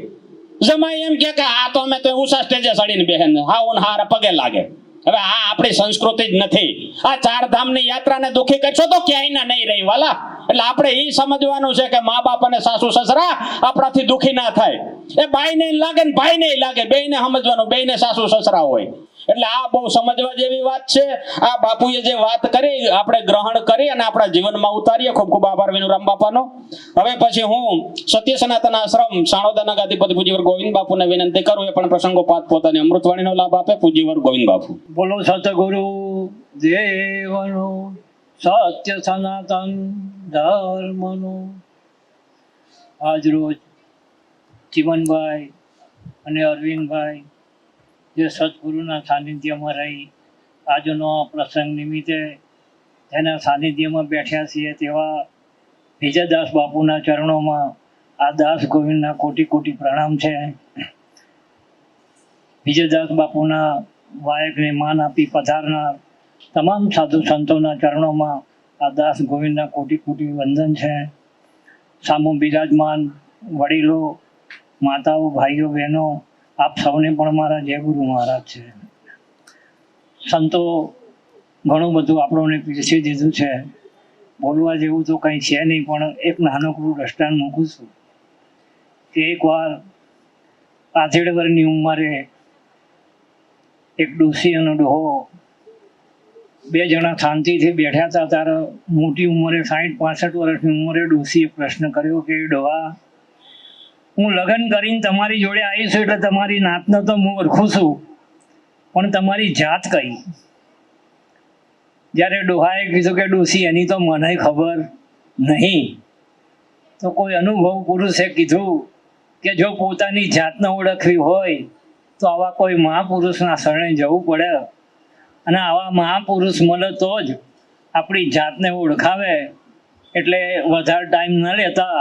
જમાઈ એમ કે આ તો અમે તો ઉષા સ્ટેજે ચડીને બેહેન હાઉન હારા પગે લાગે. હવે આ આપણી સંસ્કૃતિ જ નથી. આ 4 ધામની યાત્રાને દુખી કરશો તો ક્યાંય ના નહીં રહી વાલા. એટલે આપણે એ સમજવાનું છે કે મા બાપ અને સાસુ સસરા આપણાથી દુખી ના થાય. એ બાઈ ને લાગે ને ભાઈ ને લાગે, બેયને સમજવાનું, બેયને સાસુ સસરા હોય. એટલે આ બહુ સમજવા જેવી વાત છે. આ બાપુએ જે વાત કરી આપણે ગ્રહણ કરી અને આપણા જીવનમાં ઉતારીએ. ખૂબ ખૂબ આભાર વિનુરામ બાપાનો. હવે પછી હું સત્ય સનાતન આશ્રમ સાણોદાના ગાદીપતિ પૂજ્યવર ગોવિંદ બાપુને વિનંતી કરું એ પણ પ્રસંગોપાત પોતાની અમૃતવાણીનો લાભ આપે. પૂજ્યવર ગોવિંદ બાપુ. બોલો સતગુરુ દેવનો સત્ય સનાતન ધર્મનો. આજ રોજ જીવનભાઈ અને અરવિંદભાઈ જે સદગુરુના સાનિધ્યમાં રહી આજનો પ્રસંગ નિમિત્તે તેના સાનિધ્યમાં બેઠ્યા છીએ તેવા વિજયદાસ બાપુના ચરણોમાં આ દાસ ગોવિંદના કોટી કોટી પ્રણામ છે. વિજયદાસ બાપુના વાયકને માન આપી પધારનાર તમામ સાધુ સંતોના ચરણોમાં આ દાસ ગોવિંદના કોટી કોટી વંદન છે. સામુ બિરાજમાન વડીલો, માતાઓ, ભાઈઓ, બહેનો, આપ સૌને પણ મારા જય ગુરુ મહારાજ છે. સંતો ઘણું બધું આપણને પીરસી દીધું છે. બોલવા જેવું તો કંઈ છે નહીં, પણ એક નાનકડું દ્રષ્ટાંત મૂકું છું કે એકવાર આધેડ વર્ષની ઉંમરે એક ડોસી અને ડોહો બે જણા શાંતિથી બેઠા હતા. ત્યારે મોટી ઉંમરે 60-65 વર્ષની ઉંમરે ડોસીએ પ્રશ્ન કર્યો કે ડોહા, હું લગ્ન કરીને તમારી જોડે આવી છું એટલે તમારી નાતનો તો હું ઓળખું છું, પણ તમારી જાત કઈ? જ્યારે ડોહાએ કીધું કે ડોસી એની તો મને ખબર નહીં. તો કોઈ અનુભવ પુરુષે કીધું કે જો પોતાની જાતને ઓળખવી હોય તો આવા કોઈ મહાપુરુષના શરણે જવું પડે, અને આવા મહાપુરુષ મળે તો જ આપણી જાતને ઓળખાવે. એટલે વધારે ટાઈમ ન લેતા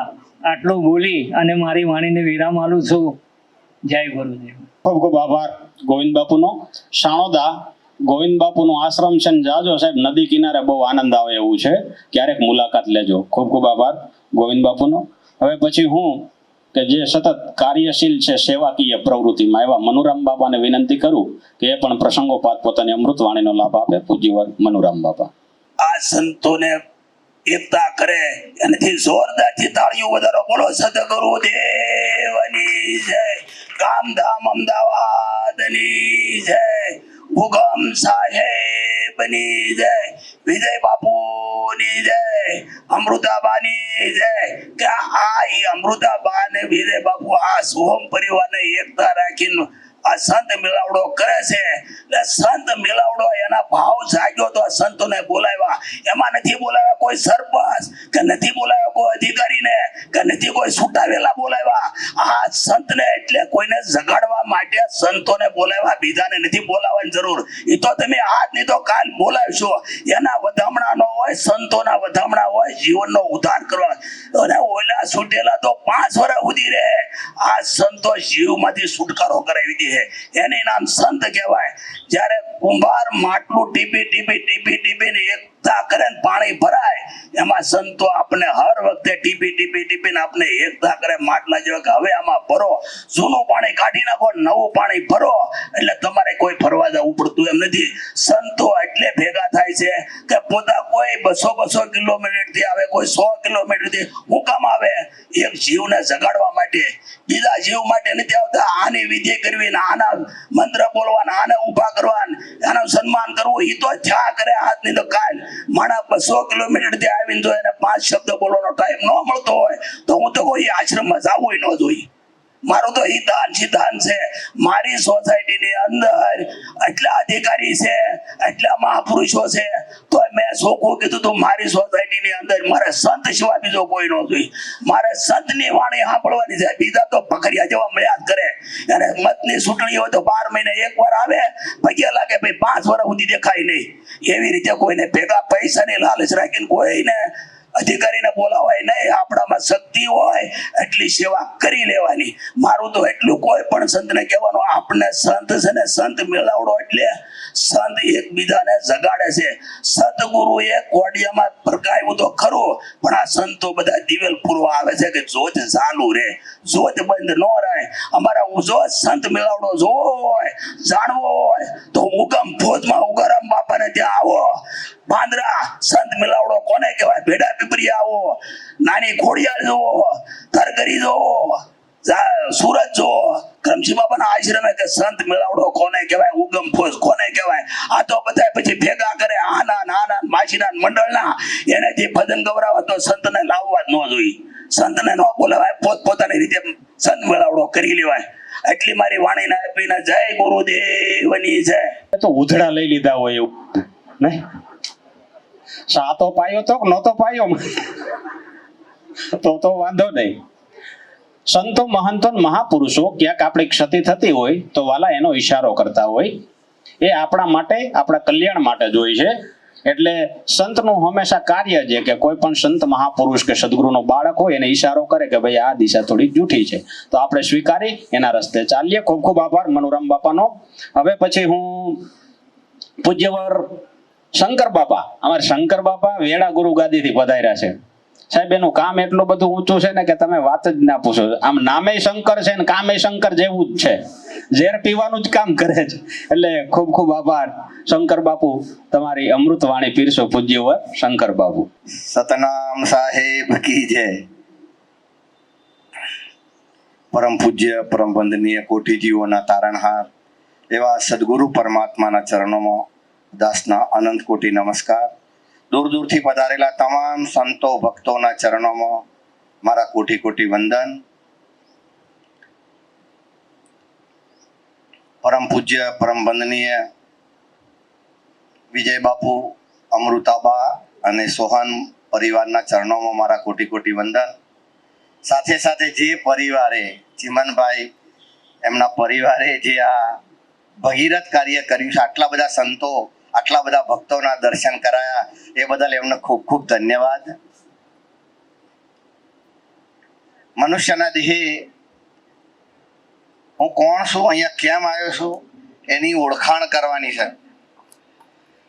આટલું બોલી અને મારી વાણીને વિરામ આલું છું. જય ગુરુદેવ. ખૂબ ખૂબ આભાર ગોવિંદ બાપુનો. સાણોદા ગોવિંદ બાપુનો આશ્રમ છે ને જાજો સાહેબ, નદી કિનારે બહુ આનંદ આવે એવું છે, ક્યારેક મુલાકાત લેજો. ખૂબ ખૂબ આભાર ગોવિંદ બાપુનો. હવે પછી હું કે જે સતત કાર્યશીલ છે સેવાકીય પ્રવૃત્તિમાં એવા મનુરામ બાપાને વિનંતી કરું કે એ પણ પ્રસંગોપાત પોતાની અમૃતવાણીનો લાભ આપે. પૂજ્યવર મનુરામ બાપા. આ સંતોને એકતા કરે એનાથી જોરદારથી તાળીઓ વધારો. બોલો સદગુરુ દેવની જય. ગામધામ અમદાવાદની જય. ઉગમ સાહેબની જય. વિજય બાપુની જય. અમૃતાબાની જય. કે આ અમૃતાબા ને વિજય બાપુ આ સોહમ પરિવારને એકતા રાખીને આ સંત મેળાવડો કરે છે. એટલે સંત મેળાવડો એના ભાવ જાગ્યો તો સંતોને બોલાવ્યા. એમાં નથી બોલાવ્યા કોઈ સરપંચ, કે નથી બોલાવ્યા કોઈ અધિકારીને, કે નથી કોઈ છૂટાવેલા બોલાવ્યા. આ સંતને એટલે કોઈને જગાડવા માટે સંતોને બોલાવ્યા, બીજાને નથી બોલાવવાની જરૂર. એ તો તમે આજ નહીં તો કાલ બોલાવશો. એના વધામણા ન હોય, સંતોના વધામણા હોય, જીવનનો ઉદ્ધાર કરવા. અને ઓલા છૂટેલા તો 5 વર્ષ સુધી રહે. આ સંતો જીવમાંથી છુટકારો કરાવી દે. એની નામ સંત કહેવાય. જ્યારે કુંભાર માટલું ટીપીને એકતા કરે ને પાણી ભરાય, એમાં સંતો આપણે હર વખતે ટીપીને આપણે એકતા કરે માટલા જેવા કે હવે આમાં ભરો, જૂનું પાણી કાઢી નાખો, નવું પાણી ભરો. એટલે તમારે કોઈ ફરવા જવું પડતું એમ નથી. સંતો એટલે ભેગા થાય છે કે પોતા કોઈ 200 કિલોમીટર થી આવે, કોઈ 100 કિલોમીટર થી હું કામ આવે? એક જીવને જગાડવા માટે, બીજા જીવ માટે નથી આવતા. આની વિધિ કરવી, આના મંત્ર બોલવાના, આને ઉભા કરવાના, આનું સન્માન કરવું, એ તો થયા કરે આજ નહીં તો કાલ. માણા 200 કિલોમીટર થી આવીને જો એને 5 શબ્દ બોલવાનો ટાઈમ ન મળતો હોય તો હું તો કોઈ આશ્રમમાં જવું ન જોઈએ. મારું તો સિદ્ધાંત છે. મારી સોસાયટીની અંદર એટલા અધિકારી છે, એટલા મહાપુરુષો છે, તો મેં ચોખ્ખું કીધું તું મારી સોસાયટીની અંદર મારે સંત સિવાય બીજો કોઈ ન જોઈએ. મારે સંતની વાણી સાંભળવાની છે. બીજા તો ભખરિયા જેવા મળ્યા જ કરે. અને મતની ચૂંટણી હોય તો 12 મહિને એકવાર આવે, પગે લાગે ભાઈ 5 વર્ષ સુધી દેખાય નહીં. એવી રીતે કોઈને ભેગા પૈસાની લાલચ રાખીને કોઈને અધિકારીને બોલાવાય નહીં. આપણામાં શક્તિ હોય એટલી સેવા કરી લેવાની. મારું તો એટલું કોઈ પણ સંતને કહેવાનું, આપણે સંત છે ને સંત મેળાવડો એટલે સંત એકબીજાને જગાડે છે. સતગુરુએ કોડિયામાં પ્રકાવ્યું તો ખરું, પણ આ સંતો બધા દિવેલ પૂરવા આવે છે કે જોત ચાલુ રહે, જોત બંધ ન રહે. અમારા જો સંત મેળાવડો જોવો હોય, જાણવો હોય તો ઉગમ ભોજમાં ઉગારામ બાપાને ત્યાં આવો. બાંદ્રા સંત મેળાવડો કોને કહેવાય? ભેડા પીપરિયા આવો, નાની ખોડિયાર જોવો, તરકરી જોવો, સુરત જોવો, રમશી બાપાના આશ્રમે કે સંત મેળાવડો કોને કહેવાય, ઉગમ ફોજ કોને કહેવાય, આ તો બધા પછી ભેગા કરે આના નાના માસીના મંડળના, એનેથી ભજન ગવરાવે તો સંતને લાવવા જ ન જોઈએ, સંતને ન બોલાવાય, પોતપોતાની રીતે સંત મેળાવડો કરી લેવાય. એટલી મારી વાણીના આપીને જય ગુરુદેવની જય. તો ઉધડા લઈ લીધા હોય એવું નહીં, સાતો પાયો તો નહોતો પાયો તો વાંધો નહીં. સંતો મહંતો ને મહાપુરુષો ક્યાંક આપણી ક્ષતિ થતી હોય તો વાલા એનો ઈશારો કરતા હોય, એ આપણા માટે, આપણા કલ્યાણ માટે જ હોય છે. એટલે સંતનું હંમેશા કાર્ય છે કે કોઈ પણ સંત મહાપુરુષ કે સદગુરુનો બાળક હોય એને ઈશારો કરે કે ભાઈ આ દિશા થોડી જૂઠી છે, તો આપણે સ્વીકારી એના રસ્તે ચાલીએ. ખૂબ ખૂબ આભાર મનોરમ બાપાનો. હવે પછી હું પૂજ્યવર શંકર બાપા, અમારે શંકર બાપા વેડા ગુરુ ગાદીથી પધાર્યા છે. સાહેબ એનું કામ એટલું બધું ઊંચું છે ને કે તમે વાત જ ના પૂછો. આમ નામે શંકર છે ને કામે શંકર જેવું જ છે, ઝેર પીવાનું જ કામ કરે છે. એટલે ખૂબ ખૂબ આભાર શંકર બાપુ, તમારી અમૃત વાણી પીરસો પૂજ્યવર શંકર બાપુ. સતનામ સાહેબ કી જય. પરમ પૂજ્ય પરમ વંદનીય કોટીજીઓના તારણહાર એવા સદગુરુ પરમાત્માના ચરણોમાં દાસના અનંત કોટી નમસ્કાર. દૂર દૂરથી પધારેલા તમામ સંતો ભક્તોના ચરણોમાં મારા કોટી કોટી વંદન. પરમ પૂજ્ય પરમ વંદનીય વિજય બાપુ, અમૃતાબા અને સોહન પરિવારના ચરણોમાં મારા કોટી કોટી વંદન. સાથે સાથે જે પરિવારે, ચિમનભાઈ એમના પરિવારે જે આ ભગીરથ કાર્ય કર્યું છે, આટલા બધા સંતો, આટલા બધા ભક્તોના દર્શન કરાયા, એ બદલ એમને ખૂબ ખૂબ ધન્યવાદ. મનુષ્યના દેહે હું કોણ છું, અહીંયા કેમ આવ્યો છું, એની ઓળખાણ કરવાની છે.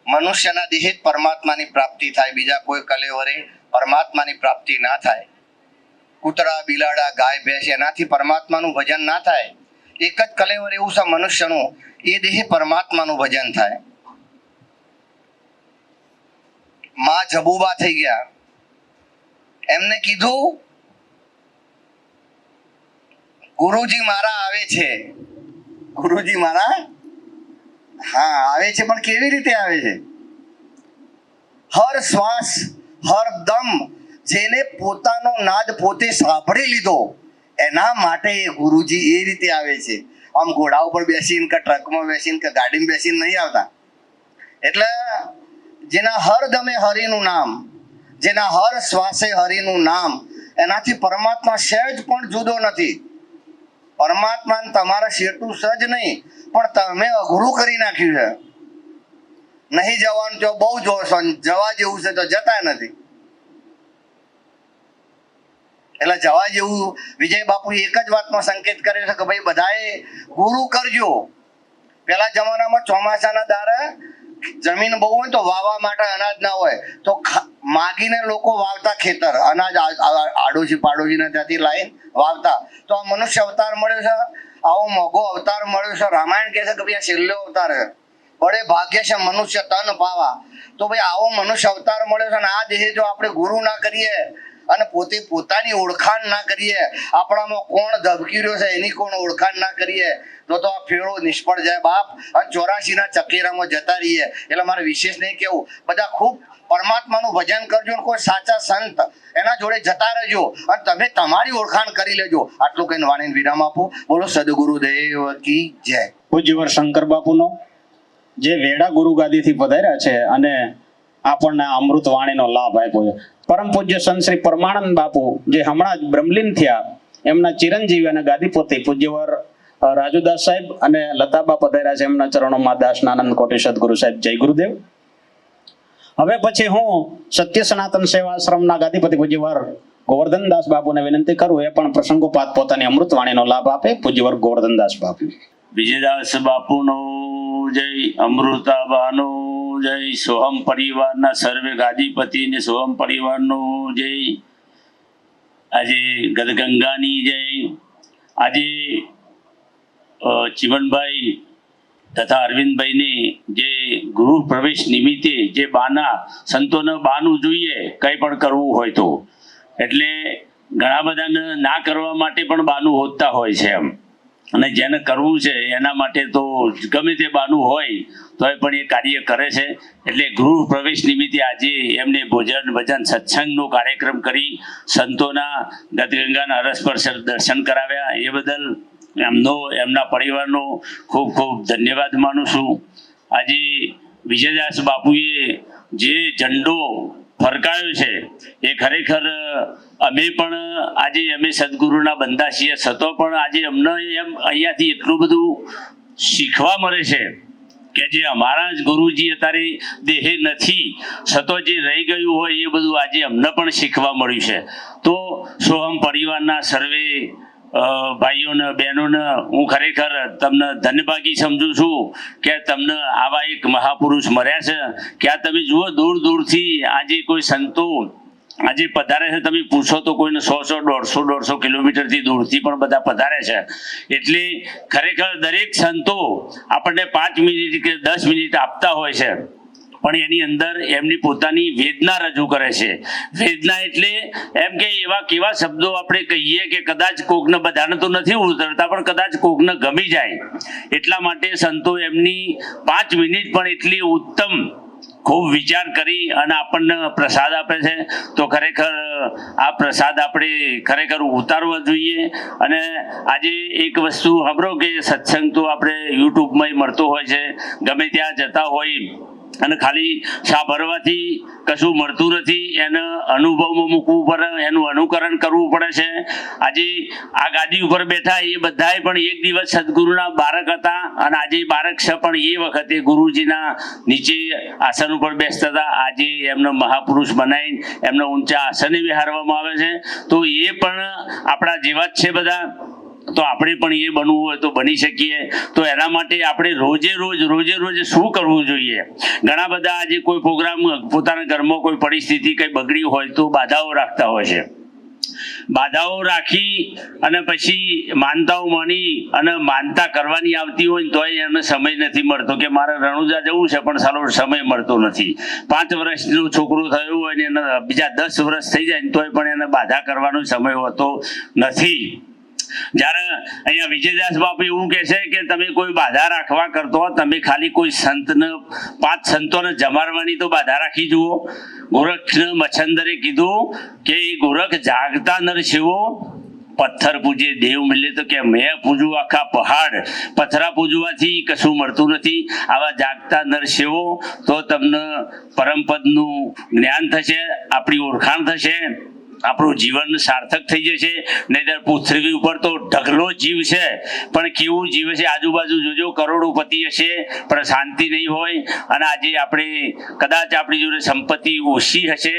મનુષ્યના દેહે જ પરમાત્માની પ્રાપ્તિ થાય, બીજા કોઈ કલેવરે પરમાત્માની પ્રાપ્તિ ના થાય. કૂતરા, બિલાડા, ગાય, ભેંસ એનાથી પરમાત્માનું ભજન ના થાય. એક જ કલેવર એવું છે મનુષ્યનું, એ દેહે પરમાત્માનું ભજન થાય. માં જબુબા થઈ ગયા, એમને કીધું ગુરુજી મારા આવે છે, ગુરુજી મારા હા આવે છે, પણ કેવી રીતે આવે છે? હર શ્વાસ હર દમ જેને પોતાનો નાદ પોતે સાંભળી લીધો એના માટે એ ગુરુજી એ રીતે આવે છે. આમ ઘોડા ઉપર બેસીને કે ટ્રકમાં બેસીને કે ગાડીમાં બેસીને નહીં આવતા. એટલે જેના હર દમે હરિનું નામ, જેના હર શ્વાસે હરિનું નામ, એનાથી પરમાત્મા સહેજ પણ જુદો નથી. પરમાત્માને તમારા શેઠું સજ નહીં, પણ તમે અઘરું કરી નાખ્યું છે. નહીં જવાનું તો બહુ જોશો, જવા જેવું છે તો જતા નથી. એટલે જવા જેવું વિજય બાપુ એક જ વાતમાં સંકેત કરે છે કે ભાઈ બધાએ ગુરુ કરજો. પેલા જમાનામાં ચોમાસાના દાડા જમીન બહુ હોય તો વાવવા માટે અનાજ ના હોય તો માગીને લોકો વાવતા ખેતર, અનાજ આડોશી પાડોશીને ત્યાંથી લાવીને વાવતા. તો આ મનુષ્ય અવતાર મળ્યો છે, આવો મોઘો અવતાર મળ્યો છે. રામાયણ કહે છે કે ભાઈ આ છેલ્લો અવતાર છે, બડે ભાગ્ય છે મનુષ્ય તન પાવા. તો ભાઈ આવો મનુષ્ય અવતાર મળ્યો છે, અને આ દેહે જો આપણે ગુરુ ના કરીએ અને પોતે પોતાની ઓળખાણ ના કરીએ, આપણામાં કોણ ધબકી રહ્યો છે એની કોણ ઓળખાણ ના કરીએ, તો આ ફેરો નિષ્ફળ જાય બાપ, અને 84 ના ચકેરામાં જતા રહીએ. એટલે મારે વિશેષ નહીં કેવું, બધા ખૂબ પરમાત્માનું ભજન કરજો, કોઈ સાચા સંત એના જોડે જતા રહેજો, અને તમે તમારી ઓળખાણ કરી લેજો. આટલું કહીને વાણીને વિરામ આપો. બોલો સદગુરુદેવ કી જય. પૂજ્યવર શંકર બાપુનો જે વેડા ગુરુ ગાદીથી પધાર્યા છે અને આપણને અમૃત વાણીનો લાભ આપ્યો છે. પરમ પૂજ્ય સંત શ્રી પરમાનંદ બાપુ જે હમણાં જ બ્રહ્મલીન થયા, એમના ચિરંજીવી અને ગાદીપતિ પૂજ્યવર રાજુદાસ સાહેબ અને લતાબા પધાર્યા છે. એમના ચરણોમાં દાસના આનંદ કોટી સદગુરુ સાહેબ જય ગુરુદેવ. હવે પછી હું સત્ય સનાતન સેવા આશ્રમના ગાદીપતિ પૂજ્યવર ગોવર્ધનદાસ બાપુને વિનંતી કરું, એ પણ પ્રસંગોપાત પોતાની અમૃત વાણીનો લાભ આપે. પૂજ્યવર ગોવર્ધનદાસ બાપુ. વિજયદાસ બાપુનો જય, અમૃતાબાનો જય, સોહમ પરિવારના સર્વે ગાદીપતિ ને સોહમ પરિવારનો જય. આજે ગદગંગાની જય. આજે ચીમનભાઈ તથા અરવિંદભાઈની જે ગૃહ પ્રવેશ નિમિત્તે જે બાના સંતોને બાનું જોઈએ કંઈ પણ કરવું હોય તો, એટલે ઘણા બધાને ના કરવા માટે પણ બાનું હોતા હોય છે. એમ અને જેને કરવું છે એના માટે તો ગમે તે બાનું હોય તોય પણ એ કાર્ય કરે છે. એટલે ગૃહ પ્રવેશ નિમિત્તે આજે એમને ભોજન ભજન સત્સંગનો કાર્યક્રમ કરી સંતોના ગતગંગાના અરસ પર દર્શન કરાવ્યા. એ બદલ એમના પરિવારનો ખૂબ ખૂબ ધન્યવાદ માનું છું. આજે વિજયદાસ બાપુએ જે ઝંડો ફરકાયો છે એ ખરેખર અમે પણ અમે સદગુરુના બંદા છીએ, છતાં પણ આજે અમને એમ અહીંયાથી એટલું બધું શીખવા મળે છે કે જે અમારા જ ગુરુજી અત્યારે દેહે નથી, છતાં જે રહી ગયું હોય એ બધું આજે અમને પણ શીખવા મળ્યું છે. તો સોહમ પરિવારના સર્વે ભાઈઓને બહેનોને હું ખરેખર તમને ધન્યભાગી સમજુ છું કે તમને આવા એક મહાપુરુષ મળ્યા છે કે આ તમે જુઓ દૂર દૂરથી આજે કોઈ સંતો આજે પધારે છે. તમે પૂછો તો કોઈને 100-150 કિલોમીટરથી દૂરથી પણ બધા પધારે છે. એટલે ખરેખર દરેક સંતો આપણને 5 મિનિટ કે 10 મિનિટ આપતા હોય છે, પણ એની અંદર એમની પોતાની વેદના રજૂ કરે છે. વેદના એટલે એમ કે એવા કેવા શબ્દો આપણે કહીએ કે કદાચ કોકને, બધાને તો નથી ઉતરતા પણ કદાચ કોકને ગમી જાય. એટલા માટે સંતો એમની 5 મિનિટ પણ એટલી ઉત્તમ ખૂબ વિચાર કરી અને આપણને પ્રસાદ આપે છે. તો ખરેખર આ પ્રસાદ આપણે ખરેખર ઉતારવો જોઈએ. અને આજે એક વસ્તુ સાંભળો કે સત્સંગ તો આપણે યુટ્યુબમાં મળતો હોય છે, ગમે ત્યાં જતા હોય અને ખાલી સાંભળવાથી કશું મળતું નથી, એને અનુભવમાં મૂકવું પડે, એનું અનુકરણ કરવું પડે છે. આજે આ ગાદી ઉપર બેઠા એ બધાએ પણ એક દિવસ સદગુરુના બાળક હતા અને આજે બાળક છે, પણ એ વખતે ગુરુજીના નીચે આસન ઉપર બેસતા હતા. આજે એમને મહાપુરુષ બનાવીને એમને ઊંચા આસને બેહારવામાં આવે છે. તો એ પણ આપણા જેવા જ છે બધા. તો આપણે પણ એ બનવું હોય તો બની શકીએ. તો એના માટે આપણે રોજે રોજ શું કરવું જોઈએ? ઘણા બધા આજે કોઈ પ્રોગ્રામ, પોતાના ઘરમાં કોઈ પરિસ્થિતિ કઈ બગડી હોય તો બાધાઓ રાખતા હોય છે. બાધાઓ રાખી અને પછી માનતાઓ માની અને માનતા કરવાની આવતી હોય તોય એને સમય નથી મળતો કે મારે રણુજા જવું છે પણ સારો સમય મળતો નથી. 5 વર્ષનો છોકરો થયો હોય ને એને બીજા 10 વર્ષ થઈ જાય તોય પણ એને બાધા કરવાનો સમય હોતો નથી. જ્યારે અહીંયા વિજયદાસ બાપુ એવું કહે છે કે તમે કોઈ બાધા રાખવા કરતો, તમે ખાલી કોઈ સંતને 5 સંતોને જમાડવાની તો બાધા રાખી જુઓ. ગોરખને મચ્છંદરે કીધું કે એ ગોરખ જાગતા નર છેવો પથ્થર પૂજે દેવ મળે, તો કે મેં પૂજવું આખા પહાડ, પથરા પૂજવાથી કશું મળતું નથી. આવા જાગતા નર સેવો તો તમને પરમપદનું જ્ઞાન થશે, આપણી ઓળખાણ થશે, આપણું જીવન સાર્થક થઈ જશે. નહીંતર પૃથ્વી ઉપર તો ઢગલો જીવ છે પણ કેવું જીવ છે આજુબાજુ જોજો, કરોડોપતિ હશે પણ શાંતિ નહીં હોય. અને આજે આપણે કદાચ આપણી જોડે સંપત્તિ ઓછી હશે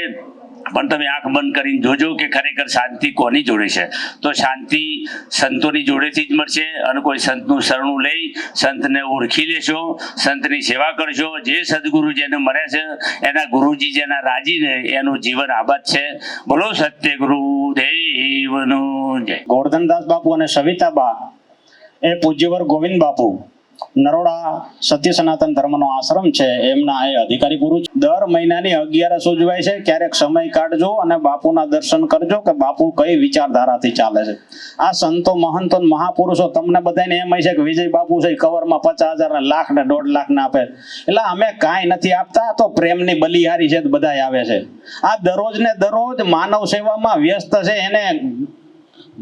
પણ તમે આંખ બંધ કરીને જોજો કે ખરેખર શાંતિ કોની જોડે છે. તો શાંતિ સંતોની જોડેથી જ મળશે. અને કોઈ સંતનું શરણું લઈ સંતને ઓળખી લેશો, સંતની સેવા કરશો. જે સદગુરુ જેને મળ્યા છે એના ગુરુજી જેના રાજી ને એનું જીવન આબાદ છે. બોલો સત્ય ગુરુ દેવનું જય. ગોરધનદાસ બાપુ અને સવિતાબા એ પૂજ્યવર ગોવિંદ બાપુ નરોડા સત્ય સનાતન ધર્મનો આશ્રમ છે, એમના એ અધિકારી પુરુષ. દર મહિનાની 11 ઉજવાય છે. ક્યારેક સમય કાઢજો અને બાપુના દર્શન કરજો કે બાપુ કઈ વિચારધારાથી ચાલે છે. આ સંતો મહંતો મહાપુરુષો તમને બધાને એમ હશે કે વિજય બાપુ છે કવરમાં 50,000 ને લાખ ને 1.5 લાખ ના આપે. એટલે અમે કાંઈ નથી આપતા, તો પ્રેમની બલિહારી છે બધા આવે છે. આ દરરોજ ને દરરોજ માનવ સેવામાં વ્યસ્ત છે. એને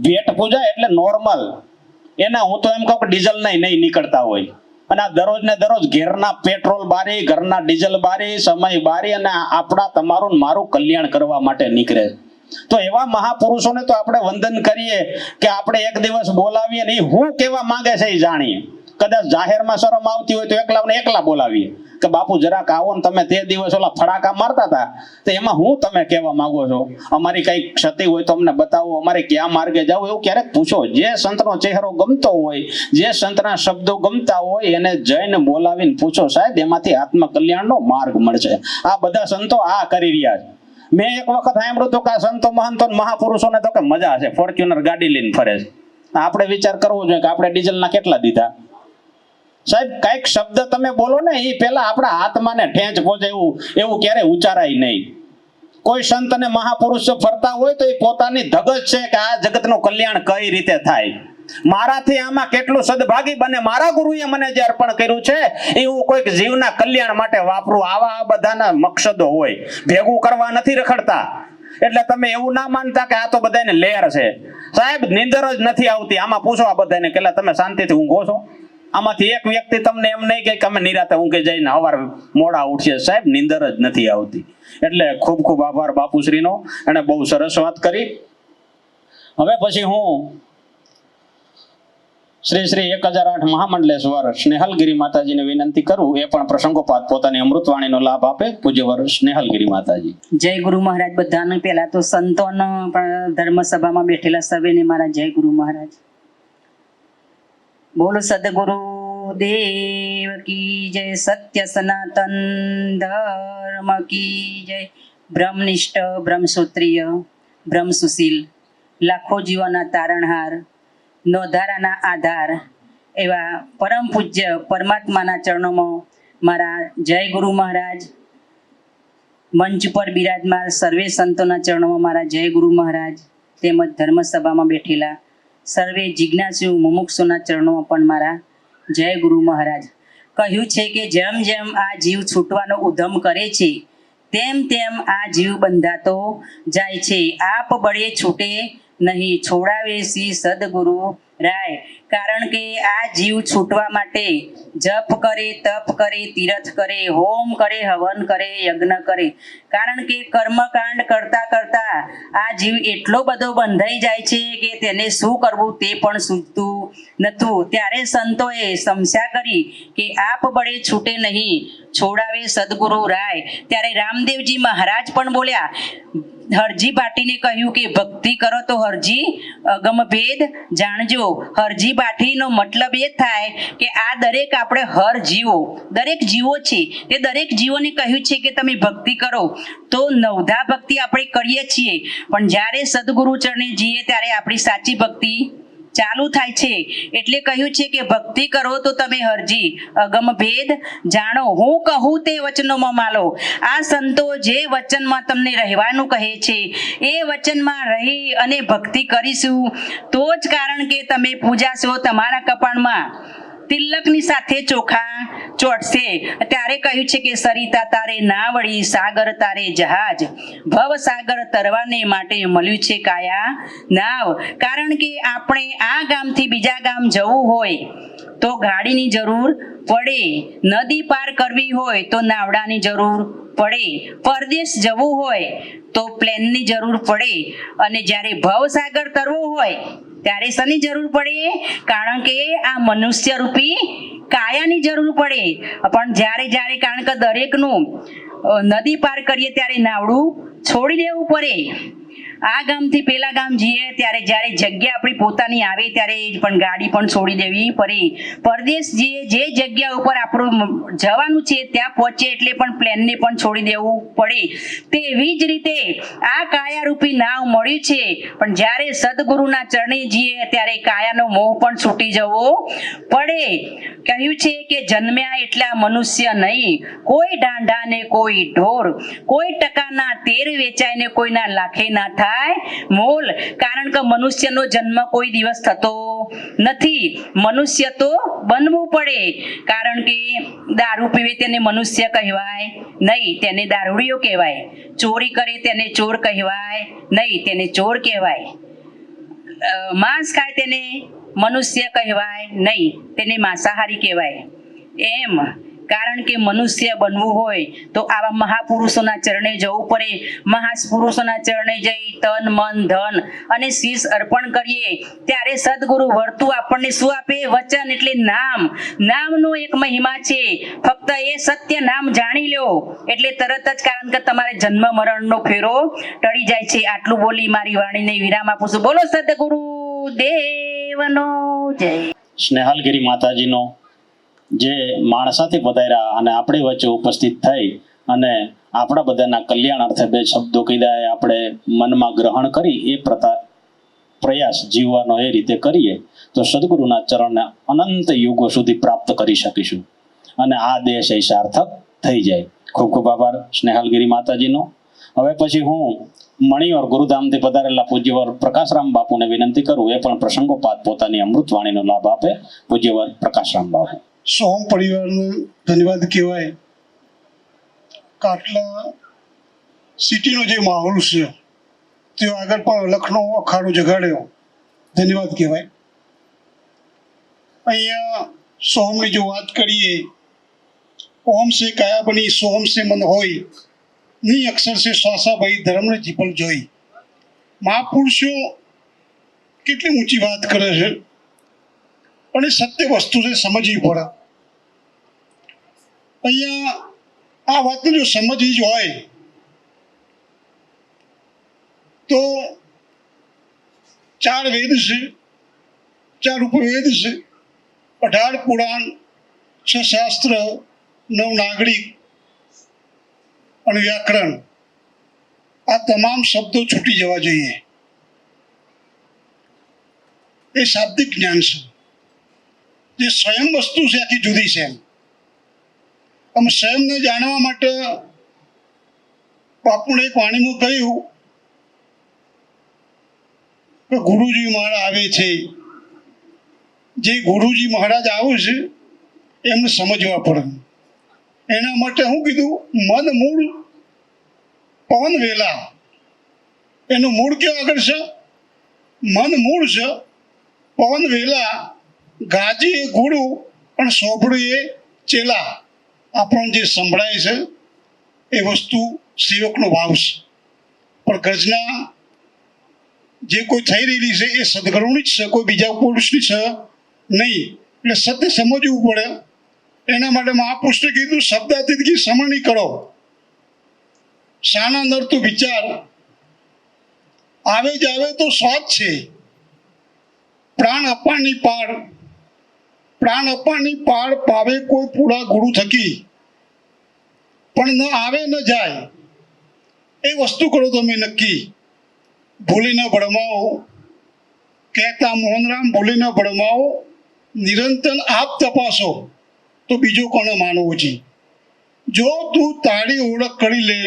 ભેટ પૂજા એટલે નોર્મલ, એના હું તો એમ કહું કે ડીઝલ નહીં નીકળતા હોય. અને આ દરરોજ ને દરરોજ ઘેરના પેટ્રોલ બારી, ઘરના ડીઝલ બારી, સમય બારી અને આપણા તમારું મારું કલ્યાણ કરવા માટે નીકળે. તો એવા મહાપુરુષોને તો આપણે વંદન કરીએ કે આપણે એક દિવસ બોલાવીએ ને હું કેવા માંગે છે એ જાણીએ. કદાચ જાહેરમાં શરમ આવતી હોય તો એકલા બોલાવીએ કે બાપુ જરાક આવો ને તમે તે દિવસ ઓલા ફડાકા મારતા હતા તો એમાં હું તમે કહેવા માંગો છો, અમારી કઈ ક્ષતિ હોય તો અમને બતાવો, અમારે ક્યાં માર્ગે જવું એવું ક્યારેક પૂછો. જે સંતનો ચહેરો ગમતો હોય, જે સંતના શબ્દો ગમતા હોય એને જઈને બોલાવીને પૂછો, સાહેબ એમાંથી આત્મકલ્યાણનો માર્ગ મળશે. આ બધા સંતો આ કરી રહ્યા છે. મેં એક વખત સાંભળ્યું હતું કે આ સંતો મહંતો મહાપુરુષોને તો કે મજા છે, ફોર્ચ્યુનર ગાડી લઈને ફરે છે. આપણે વિચાર કરવો જોઈએ કે આપણે ડીઝલના કેટલા દીધા. સાહેબ કઈક શબ્દ તમે બોલો ને એ પેલા આપણા આત્માને ઠેંચ પહોંચે એવું ક્યારે ઉચ્ચારાય નહીં. કોઈ સંત અને મહાપુરુષ ફરતા હોય તો એ પોતાની ધગજ છે કે આ જગતનું કલ્યાણ કઈ રીતે થાય. મારાથી આમાં કેટલું સદભાગી બને, મારા ગુરુએ મને જે અર્પણ કર્યું છે એ હું કોઈક જીવના કલ્યાણ માટે વાપરું. આવા બધાના મકસદો હોય, ભેગું કરવા નથી રખડતા. એટલે તમે એવું ના માનતા કે આ તો બધાને લેર છે. સાહેબ, નીંદર જ નથી આવતી. આમાં પૂછો આ બધાને કે તમે શાંતિથી ઊંઘો છો? આમાંથી એક વ્યક્તિ તમને એમ નહીં કે અમે નિરાતે ઊંઘી જઈને સવારે મોડા ઉઠીએ. સાહેબ, નીંદર જ નથી આવતી. એટલે ખૂબ ખૂબ આભાર બાપુશ્રીનો, એને બહુ સરસ વાત કરી. હવે પછી હું શ્રી શ્રી 1008 મહામંડલેશ્વર સ્નેહલગીરી માતાજીને વિનંતી કરું, એ પણ પ્રસંગોપાત પોતાની અમૃતવાણીનો લાભ આપે. પૂજ્યવર સ્નેહલગીરી માતાજી. જય ગુરુ મહારાજ બધાને. પહેલા તો સંતોનો પણ ધર્મસભામાં બેઠેલા સર્વેને મારા જય ગુરુ મહારાજ. બોલો સદગુરુ દેવ કી જય. સત્ય સનાતન ધર્મ કી જય. બ્રહ્મનિષ્ઠ, બ્રહ્મસૂત્રીય, બ્રહ્મસુશીલ, લાખો જીવોના તારણહાર, નોધારાના આધાર એવા પરમ પૂજ્ય પરમાત્માના ચરણોમાં મારા જય ગુરુ મહારાજ. મંચ પર બિરાજમાન સર્વે સંતોના ચરણોમાં મારા જય ગુરુ મહારાજ. તેમજ ધર્મસભામાં બેઠેલા સર્વે જિજ્ઞાસુ મુમુક્ષુના ચરણોમાં પણ મારા જય ગુરુ મહારાજ. કહ્યું છે કે જેમ જેમ આ જીવ છૂટવાનો ઉધમ કરે છે તેમ તેમ આ જીવ બંધાતો જાય છે. આપ બળે છૂટે નહીં, છોડાવે શ્રી સદગુરુ રાય. કારણ કે આ જીવ છૂટવા માટે જપ કરે, તપ કરે, તીરથ કરે, હોમ કરે, હવન કરે, યજ્ઞ કરે. કારણ કે કર્મકાંડ કરતા કરતા આ જીવ એટલો બધો બંધાઈ જાય છે કે તેને શું કરવું તે પણ સૂઝતું નહોતું. ત્યારે સંતોએ સમસ્યા કરી કે આપ બળે છૂટે નહીં, છોડાવે સદગુરુ રાય. ત્યારે રામદેવજી મહારાજ પણ બોલ્યા, હરજી બાટીને કહ્યું કે ભક્તિ કરો તો હરજી અગમ ભેદ જાણજો. હરજી બાટીનો મતલબ એ થાય કે આ દરેક આપણે હર જીવો, દરેક જીવો છે તે દરેક જીવોને કહ્યું છે કે તમે ભક્તિ કરો. તો નવધા ભક્તિ આપણે કરીએ છીએ, પણ જ્યારે સદગુરુ ચરણે જઈએ ત્યારે આપણી સાચી ભક્તિ ચાલુ થાય છે. એટલે કહ્યું છે કે ભક્તિ કરો તો તમે હરજી અગમ ભેદ જાણો. હું કહું તે વચનોમાં માલો. આ સંતો જે વચનમાં તમને રહેવાનું કહે છે એ વચનમાં રહી અને ભક્તિ કરીશું તો જ, કારણ કે તમે પૂજાશો તમારા કપાળમાં તિલકની સાથે ચોખા ચોટશે. ત્યારે કહ્યું છે કે સરિતા તારે નાવડી, સાગર તારે જહાજ, ભવ સાગર તરવાને માટે મળ્યું છે કાયા નાવ. કારણ કે આપણે આ ગામથી બીજા ગામ જવું હોય તો ગાડીની જરૂર પડે, નદી પાર કરવી હોય તો નાવડાની જરૂર પડે, પરદેશ જવું હોય તો પ્લેનની જરૂર પડે, અને જ્યારે ભવસાગર તરવું હોય ત્યારે શેની જરૂર પડે? કારણ કે આ મનુષ્ય રૂપી કાયાની જરૂર પડે. પણ જ્યારે કારણ કે દરેકનું નદી પાર કરીએ ત્યારે નાવડું છોડી દેવું પડે. આ ગામથી પેલા ગામ જઈએ ત્યારે જ્યારે જગ્યા આપણી પોતાની આવે ત્યારે પણ ગાડી પણ છોડી દેવી પડે. પરદેશ જઈએ જે જગ્યા ઉપર આપણું જવાનું છે ત્યાં પહોંચે એટલે પણ પ્લેનને પણ છોડી દેવું પડે. તેવી જ રીતે આ કાયારૂપી નાવ મળ્યું છે, પણ જ્યારે સદગુરુના ચરણે જઈએ ત્યારે કાયાનો મોહ પણ છૂટી જવો પડે. કહ્યું છે કે જન્મ્યા એટલા મનુષ્ય નહીં, કોઈ ઢાંઢા ને કોઈ ઢોર, કોઈ ટકાના તેર વેચાય ને કોઈના લાખે ના થાય મોલ. કારણ કે મનુષ્યનો જન્મ કોઈ દિવસ થતો નથી, મનુષ્ય તો બનવું પડે. કારણ કે દારૂ પીવે તેને મનુષ્ય કહેવાય નહીં, તેને દારૂડિયો કહેવાય. ચોરી કરે તેને ચોર કહેવાય નહીં, તેને ચોર કહેવાય. માંસ ખાય તેને મનુષ્ય કહેવાય નહીં, તેને માંસાહારી કહેવાય. એમ કારણ કે મનુષ્ય બનવું હોય તો આવા મહાપુરુષોના ચરણે જવું પડે. મહાપુરુષોના ચરણે જઈ તન, મન, ધન અને શીશ અર્પણ કરીએ ત્યારે સદગુરુ વર્તું આપણને શું આપે? વચન એટલે નામ. નામનો એક મહિમા છે. ફક્ત એ સત્ય નામ જાણી લો એટલે તરત જ, કારણ કે તમારે જન્મ મરણનો ફેરો ટળી જાય છે. આટલું બોલી મારી વાણીને વિરામ આપું છું. બોલો સદગુરુ દેવનો જય. સ્નેહલગીરી માતાજીનો જે માણસાથી પધાર્યા અને આપણી વચ્ચે ઉપસ્થિત થઈ અને આપણા બધાના કલ્યાણ અર્થે બે શબ્દો કીધા એ આપણે મનમાં ગ્રહણ કરી એ પ્રયાસ જીવવાનો એ રીતે કરીએ તો સદગુરુના ચરણને અનંત યુગો સુધી પ્રાપ્ત કરી શકીશું અને આ દેશ એ સાર્થક થઈ જાય. ખૂબ ખૂબ આભાર સ્નેહલગીરી માતાજીનો. હવે પછી હું મણિયોર ગુરુધામથી પધારેલા પૂજ્યવર પ્રકાશરામ બાપુને વિનંતી કરું, એ પણ પ્રસંગોપાત પોતાની અમૃતવાણીનો લાભ આપે. પૂજ્યવર પ્રકાશરામ બાપુ. સોમ પરિવારનો ધન્યવાદ કહેવાય કે આટલા સિટીનો જે માહોલ છે તે આગળ પણ લખનો અખાડો જગાડ્યો, ધન્યવાદ કહેવાય. અહીંયા સોમની જો વાત કરીએ, ઓમ સે કાયા બની સોમ સે મન હોય, ની અક્ષર સે શ્વાસા ભાઈ ધર્મને જીપલ જોઈ. મહાપુરુષો કેટલી ઊંચી વાત કરે છે, પણ એ સત્ય વસ્તુ છે, સમજવી પડે. અહીંયા આ વાતને જો સમજવી જ હોય તો 4 વેદ છે, 4 ઉપવેદ છે, 18 પુરાણ, 6 શાસ્ત્ર, 9 નાગરિક અને વ્યાકરણ, આ તમામ શબ્દો છૂટી જવા જોઈએ. એ શાબ્દિક જ્ઞાન છે. જે સ્વયં વસ્તુ છે આખી જુદી છે. આમ સ્વયંને જાણવા માટે બાપુને એક વાણીમાં કહ્યું કે ગુરુજી મહારાજ આવે છે. જે ગુરુજી મહારાજ આવે છે એમને સમજવા પડે. એના માટે શું કીધું? મન મૂળ પવન વેલા. એનું મૂળ કેવું આગળ છે? મન મૂળ છે, પવન વેલા, ગાજી એ ગુરુ અને સોંભળું એ ચેલા. આપણને જે સંભળાય છે એ વસ્તુ સેવકનો ભાવ છે, પણ ગર્જના જે કોઈ થઈ રહેલી છે એ સદગુરુની જ છે, કોઈ બીજા પુરુષની છે નહીં. એટલે સત્ય સમજવું પડે. એના માટે મહાપુરુષે કીધું શબ્દાતીત સમરણી કરો, શાના અંદર તો વિચાર આવે જ આવે તો સ્વાદ છે. પ્રાણ અપાની પાર, પ્રાણ અપાની પાર પાવે કોઈ પૂરા ગુરુ થકી, પણ ન આવે ન જાય એ વસ્તુ કરો તમે નક્કી. ભૂલી ન ભળમાવો, કહેતા મોહનરામ, ભૂલી ન ભળમાવો, નિરંતર આપ તપાસો તો બીજો કોને માનવો છે. જો તું તારી ઓળખ કરી લે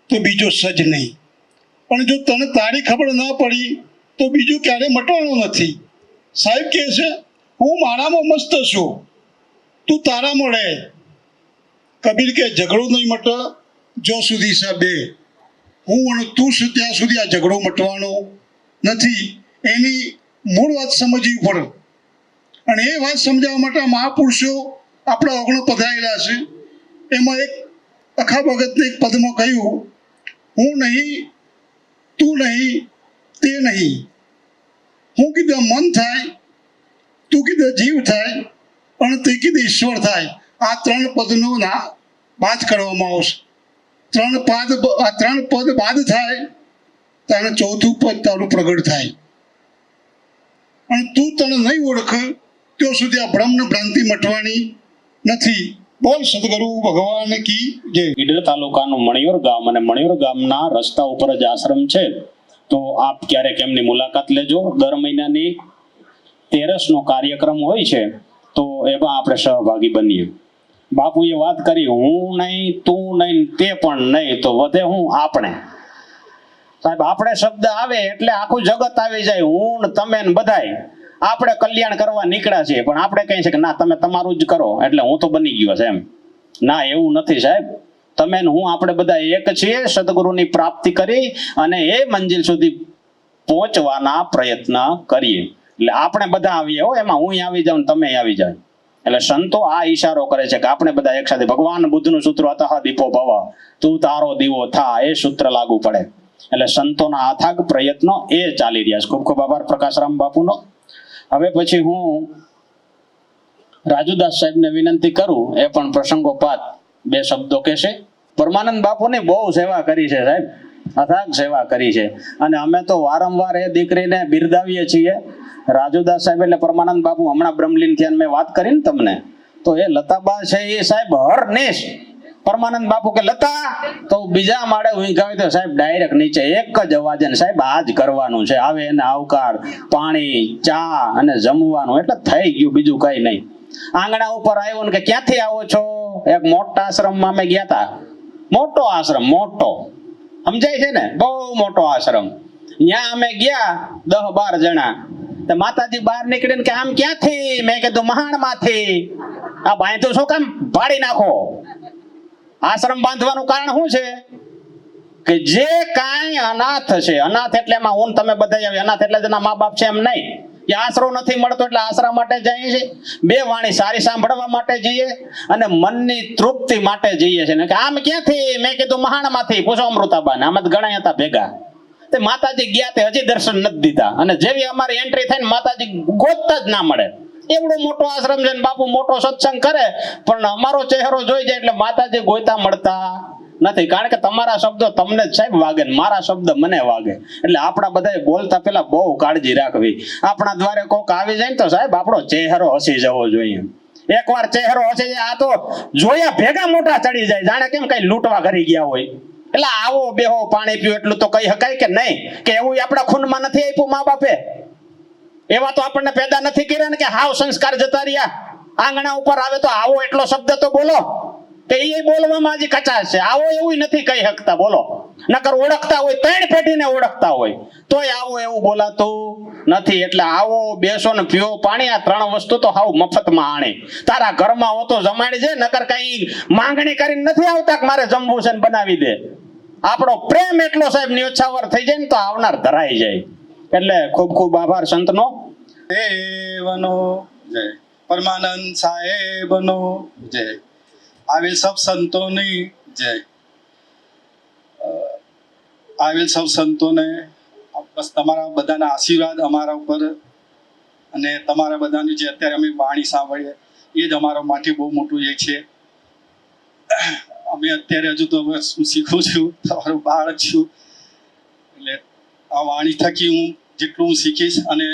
તો બીજો સજ નહીં, પણ જો તને તારી ખબર ન પડી તો બીજું ક્યારે મટવાનું નથી. સાહેબ કહે છે હું મારામાં મસ્ત છું, તું તારામાં રહે. કબીર કે ઝઘડો નહીં મટે જો સુધી છે બે. હું અને તું છું ત્યાં સુધી આ ઝઘડો મટવાનો નથી. એની મૂળ વાત સમજવી પડે. અને એ વાત સમજાવવા માટે મહાપુરુષો આપણા ઓગણો પધરાયેલા છે. એમાં એક અખા ભગતને એક પદમાં કહ્યું, હું નહીં, તું નહીં, તે નહીં. હું કીધું મન થાય, તું કીધું જીવ થાય, અને તે કીધું ઈશ્વર થાય. આ 3 પદનો બાદ કરવામાં આવશે. 3 પદ બાદ થાય ત્યારે 4થું પદ તારું પ્રગટ થાય. અને તું તને નહીં ઓળખ ત્યાં સુધી આ બ્રહ્મ ભ્રાંતિ મટવાની નથી. બોલ સદગુરુ ભગવાન કી જય. ઈડર તાલુકાનું મણિયોર ગામ, અને મણિયોર ગામના રસ્તા ઉપર જ આશ્રમ છે. તો આપ ક્યારેક એમની મુલાકાત લેજો. દર મહિનાની 13નો કાર્યક્રમ હોય છે, તો એમાં આપણે સહભાગી બનીએ. બાપુએ વાત કરી હું નહીં, તું નહીં, તે પણ નહીં, તો વધે હું આપણે. સાહેબ આપણે શબ્દ આવે એટલે આખું જગત આવી જાય. હું ને તમે ને બધાય આપણે કલ્યાણ કરવા નીકળ્યા છીએ, પણ આપણે કહી છે કે ના તમે તમારું જ કરો એટલે હું તો બની ગયો છે એમ. ના, એવું નથી સાહેબ. તમે ને હું આપણે બધા એક છીએ. સદગુરુની પ્રાપ્તિ કરી અને એ મંજિલ સુધી પહોંચવાના પ્રયત્ન કરીએ. એટલે આપણે બધા આવીએ હો, એમાં હું આવી જાઉં, તમે આવી જાય. એટલે સંતો આ ઈશારો કરે છે કે આપણે બધા એક સાથે. ભગવાન બુદ્ધનું સૂત્ર અતઃ દીપો ભવ, તું તારો દીવો થા, એ સૂત્ર લાગુ પડે. એટલે સંતોના અથાગ પ્રયત્નો એ ચાલી રહ્યા છે. ખૂબ ખૂબ આભાર પ્રકાશરામ બાપુનો. હવે પછી હું રાજુદાસ સાહેબને વિનંતી કરું, એ પણ પ્રસંગોપાત 2 શબ્દો કહેશે. પરમાનંદ બાપુની બહુ સેવા કરી છે સાહેબ, અથાગ સેવા કરી છે. અને અમે તો વારંવાર એ દીકરીને બિરદાવીએ છીએ. રાજુદાસ સાહેબ એટલે પરમાનંદ બાપુ હમણાં બ્રહ્મલીન થયા મેં વાત કરી ને તમને, તો એ લતાબા છે એ સાહેબ હરનેશ પરમાનંદ બાપુ કે લતા તો બીજા માળે ઊંઘાવી તો સાહેબ ડાયરેક્ટ નીચે એક જ અવાજે ને સાહેબ આ જ કરવાનું છે. આવે એને આવકાર, પાણી, ચા અને જમવાનું, એટલે થઈ ગયું, બીજું કઈ નહીં. આંગણા ઉપર આવ્યો ને કે ક્યાંથી આવો છો? એક મોટા આશ્રમમાં અમે ગયા હતા. મોટો આશ્રમ, મોટો સમજાય છે ને? બહુ મોટો આશ્રમ. ત્યાં અમે ગયા 10-12 જણા. તો માતાજી બહાર નીકળીને કે આમ ક્યાંથી? મેં કીધું મહાણમાંથી. આ બાંધ્યું શું કામ? પાડી નાખો. આશ્રમ બાંધવાનું કારણ શું છે? કે જે કાંઈ અનાથ છે, અનાથ એટલે એમાં હું તમે બધા આવી, અનાથ એટલે જેના મા બાપ છે એમ નહીં, કે આશરો નથી મળતો એટલે આશરા માટે જઈએ છે, બે વાણી સારી સાંભળવા માટે જઈએ અને મનની તૃપ્તિ માટે જઈએ છે. ને કે આમ ક્યાંથી? મેં કીધું મહાણમાંથી. પૂછો અમૃતાબાને, આમાં જ ઘણા હતા ભેગા. તે માતાજી ગયા તે હજી દર્શન નથી દીધા, અને જેવી અમારી એન્ટ્રી થઈને માતાજી ગોતતા જ ના મળે. એવડો મોટો આશ્રમ છે ને બાપુ મોટો સત્સંગ કરે, પણ અમારો ચહેરો જોઈ જાય એટલે માતાજી ગોતા મળતા નથી. કારણ કે તમારા શબ્દો તમને જ સાહેબ વાગે ને મારા શબ્દ મને વાગે. એટલે આપણા બધા બોલતા પેલા બહુ કાળજી રાખવી. આપણા દ્વારે કોક આવી જાય ને તો સાહેબ આપણો ચહેરો હસી જવો જોઈએ. એકવાર ચહેરો હસી જાય, આ તો જોયા ભેગા મોટા ચડી જાય, જાણે કેમ કઈ લૂંટવા કરી ગયા હોય. એટલે આવો બેહો પાણી પીઓ એટલું તો કહી શકાય કે નહીં? કે એવું આપણા ખૂનમાં નથી આપ્યું મા બાપે? એવા તો આપણને પેદા નથી કર્યા ને કે હાવ સંસ્કાર જતા રહ્યા. આંગણા ઉપર આવે તો આવો એટલો શબ્દ તો બોલો, કે એ બોલવામાં હજી કચાશ છે. આવો એવું નથી કહી શકતા, બોલો. નકર ઓળખતા હોય 3 પેઢીને ઓળખતા હોય તોય આવો એવું બોલાતું નથી. એટલે આવો બેસો ને પીઓ પાણી, આ 3 વસ્તુ તો હાવ મફતમાં આણે. તારા ઘરમાં હો તો જમાડી છે, નકર કઈ માંગણી કરીને નથી આવતા કે મારે જમવું છે ને બનાવી દે. આપણો પ્રેમ એટલો સાહેબ ન્યોછાવર થઈ જાય ને તો આવનાર ધરાઈ જાય. એટલે ખૂબ ખૂબ આભાર સંતનો. દેવનો જય, પરમાનંદ સાહેબનો જય, આવેલ સૌ સંતોની જય. આવેલ સૌ સંતોને બસ તમારા બધાના આશીર્વાદ અમારા ઉપર, અને તમારા બધાની જે અત્યારે અમે વાણી સાંભળીએ એ જ અમારા માટે બહુ મોટું એ છે. અમે અત્યારે હજુ તો હવે હું શીખું છું, તમારું બાળક છું. એટલે આ વાણી થકી હું જેટલું હું શીખીશ અને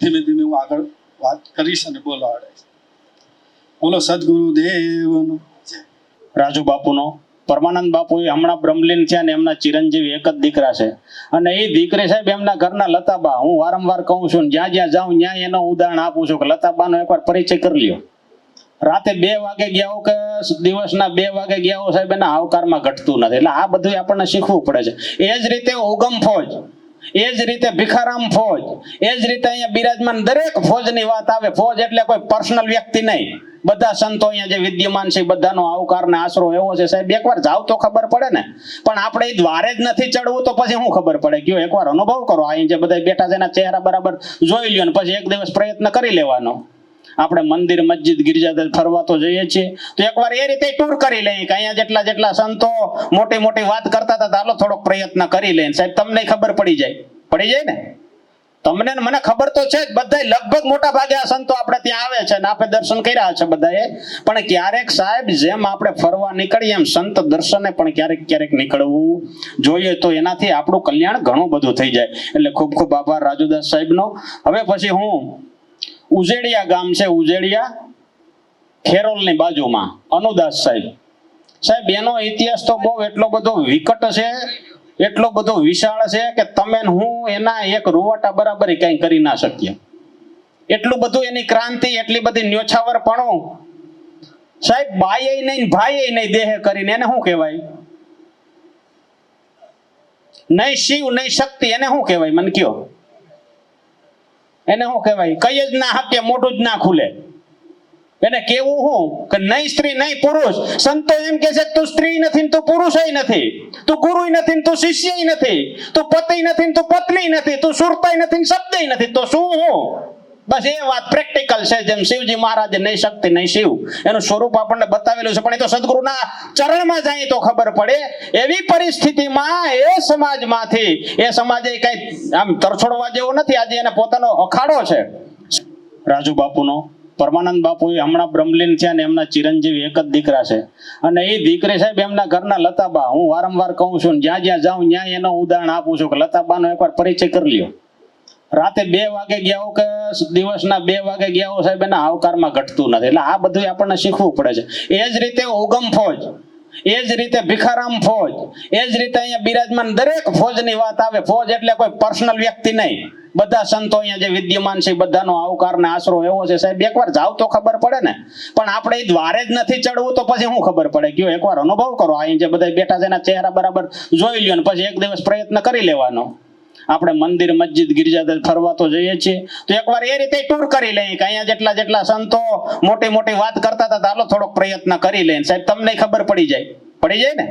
ધીમે ધીમે હું આગળ વાત કરીશ અને બોલાવડાવીશ. બોલો સદગુરુદેવનો. રાજુ બાપુનો, પરમાનંદ બાપુ હમણાં બ્રહ્મલીન છે અને એમના ચિરંજીવી એક જ દીકરા છે. અને એ દીકરી સાહેબ એમના ઘરના લતાબા. હું વારંવાર કહું છું, જ્યાં જ્યાં જાઉં ત્યાં એનો ઉદાહરણ આપું છું કે લતાબાનો એકવાર પરિચય કરી લ્યો. રાતે 2 વાગે ગયા હો કે દિવસના 2 વાગે ગયા હો સાહેબ, એના આવકારમાં ઘટતું નથી. એટલે આ બધું આપણને શીખવું પડે છે. એ જ રીતે ઉગમ ફોજ, એ જ રીતે ભિખારામ ફોજ, એ જ રીતે અહીંયા બિરાજમાન દરેક ફોજની વાત આવે. ફોજ એટલે કોઈ પર્સનલ વ્યક્તિ નહીં, બધા સંતો અહીંયા જે વિદ્યમાન છે બધાનો આવકાર ને આશરો એવો છે સાહેબ. એકવાર જાવ તો ખબર પડે ને. પણ આપણે એ દ્વારે જ નથી ચડવું તો પછી શું ખબર પડે? કયો એકવાર અનુભવ કરો. અહીં જે બધા બેઠા છે એના ચહેરા બરાબર જોઈ લ્યો ને પછી એક દિવસ પ્રયત્ન કરી લેવાનો. આપણે મંદિર, મસ્જિદ, ગિરજા ફરવા તો જઈએ છીએ, તો એકવાર એ રીતે ટૂર કરી લઈએ કે અહીંયા જેટલા સંતો મોટી મોટી વાત કરતા હતા, ચાલો થોડોક પ્રયત્ન કરી લઈએ. સાહેબ તમને ખબર પડી જાય ને. તમને ને મને ખબર તો છે જ, બધા લગભગ મોટા ભાગે આ સંતો આપણે ત્યાં આવે છે ને આપણે દર્શન કર્યા છે બધાએ. પણ ક્યારેક સાહેબ જેમ આપણે ફરવા નીકળીએ એમ સંત દર્શને પણ ક્યારેક નીકળવું જોઈએ, તો એનાથી આપણું કલ્યાણ ઘણું બધું થઈ જાય. એટલે ખૂબ ખૂબ આભાર રાજુદાસ સાહેબનો. હવે પછી હું ઉજેડિયા ગામ છે, ઉજેડિયા ખેરોલની બાજુમાં અનુદાસ સાહેબ એનો ઇતિહાસ તો બહુ એટલો બધો વિકટ છે, એટલો બધો વિશાળ છે કે તમે હું એના એક રૂવાટા બરાબર કઈ કરી ના શકીએ. એટલું બધું એની ક્રાંતિ, એટલી બધી ન્યોછાવરપણું સાહેબ. બાઈએ નહીં ભાઈએ નહીં દેહ કરીને એને શું કહેવાય? નહીં શિવ નહીં શક્તિ, એને શું કહેવાય? મને કયો, એને શું કહેવાય? કઈ જ ના હકે, મોઢું જ ના ખુલે. એને કેવું શું કે નહીં સ્ત્રી નહીં પુરુષ. સંતો એમ કે છે તું સ્ત્રી નથી ને તું પુરુષ નથી, તું ગુરુ નથી ને તું શિષ્ય નથી, તું પતિ નથી ને તું પત્ની નથી, તું સુરતાય નથી ને શબ્દ નથી, તો શું હું? બસ એ વાત પ્રેક્ટિકલ છે. જેમ શિવજી મહારાજે નહીં શક્તિ નહીં શિવ એનું સ્વરૂપ આપણને બતાવેલું છે, પણ એ તો સદગુરુના ચરણમાં જાય તો ખબર પડે. એવી પરિસ્થિતિમાં એ સમાજમાંથી, એ સમાજે કઈ આમ તરછોડવા જેવો નથી. આજે એને પોતાનો અખાડો છે. રાજુ બાપુનો, પરમાનંદ બાપુ હમણાં બ્રહ્મલીન છે અને એમના ચિરંજીવી એક જ દીકરા છે. અને એ દીકરી સાહેબ એમના ઘરના લતાબા. હું વારંવાર કહું છું, જ્યાં જ્યાં જાઉં ત્યાં એનો ઉદાહરણ આપું છું કે લતાબાનો એકવાર પરિચય કરી લ્યો. રાતે 2 વાગે ગયા હો કે દિવસના 2 વાગે ગયા હો સાહેબ, એના આવકારમાં ઘટતું નથી. એટલે આ બધું આપણને શીખવું પડે છે. એ જ રીતે ઉગમ ફોજ, એ જ રીતે ભિખારામ ફોજ, એ જ રીતે અહીંયા બિરાજમાન દરેક ફોજની વાત આવે. ફોજ એટલે કોઈ પર્સનલ વ્યક્તિ નહીં, બધા સંતો અહીંયા જે વિદ્યમાન છે બધાનો આવકાર ને આશરો એવો છે સાહેબ, એકવાર જાવ તો ખબર પડે ને. પણ આપણે એ દ્વારે જ નથી ચડવું તો પછી શું ખબર પડે? કયો એકવાર અનુભવ કરો. અહીં જે બધા બેઠા છે એના ચહેરા બરાબર જોઈ લ્યો ને પછી એક દિવસ પ્રયત્ન કરી લેવાનો. આપણે મંદિર મસ્જિદ ગિરજા ફરવા તો જઈએ છીએ, તો એકવાર એ રીતે ટૂર કરી લઈએ કે અહીંયા જેટલા સંતો મોટી મોટી વાત કરતા હતા, ચાલો થોડોક પ્રયત્ન કરી લઈએ. સાહેબ તમને ખબર પડી જાય ને.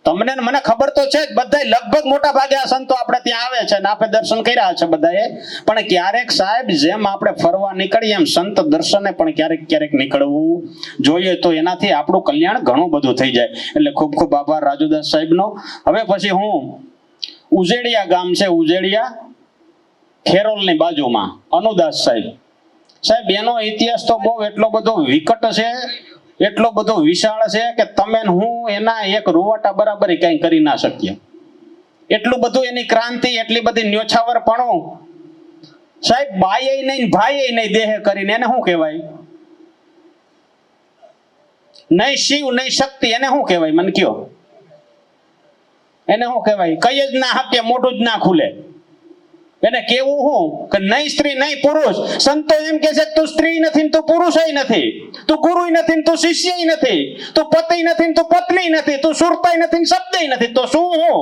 તમને ને મને ખબર તો છે જ, બધા લગભગ મોટા ભાગે આ સંતો આપણે ત્યાં આવે છે ને આપણે દર્શન કર્યા છે બધાએ. પણ ક્યારેક સાહેબ જેમ આપણે ફરવા નીકળીએ એમ સંત દર્શને પણ ક્યારેક નીકળવું જોઈએ, તો એનાથી આપણું કલ્યાણ ઘણું બધું થઈ જાય. એટલે ખૂબ ખૂબ આભાર રાજુદાસ સાહેબનો. હવે પછી હું ઉજેડિયા ગામ છે, ઉજેડિયા ખેરોલની બાજુમાં અનુદાસ સાહેબ એનો ઇતિહાસ તો બહુ એટલો બધો વિકટ છે, એટલો બધો વિશાળ છે કે તમે હું એના એક રૂવાટા બરાબર કઈ કરી ના શકીએ. એટલું બધું એની ક્રાંતિ, એટલી બધી ન્યોછાવરપણું સાહેબ. બાઈએ નહીં ભાઈએ નહીં દેહ કરીને એને શું કહેવાય? નહીં શિવ નહીં શક્તિ, એને શું કહેવાય? મને કયો, એને શું કહેવાય? કઈ જ ના હકે, મોઢું જ ના ખુલે. એને કેવું હું કે નહીં સ્ત્રી નહીં પુરુષ. સંતો એમ કે છે તું સ્ત્રી નથી, તું પુરુષ નથી, તું ગુરુ નથી, તું શિષ્ય નથી, તું પતિ નથી, તું પત્ની નથી, તું સુરતાય નથી, શબ્દ નથી, તો શું હું?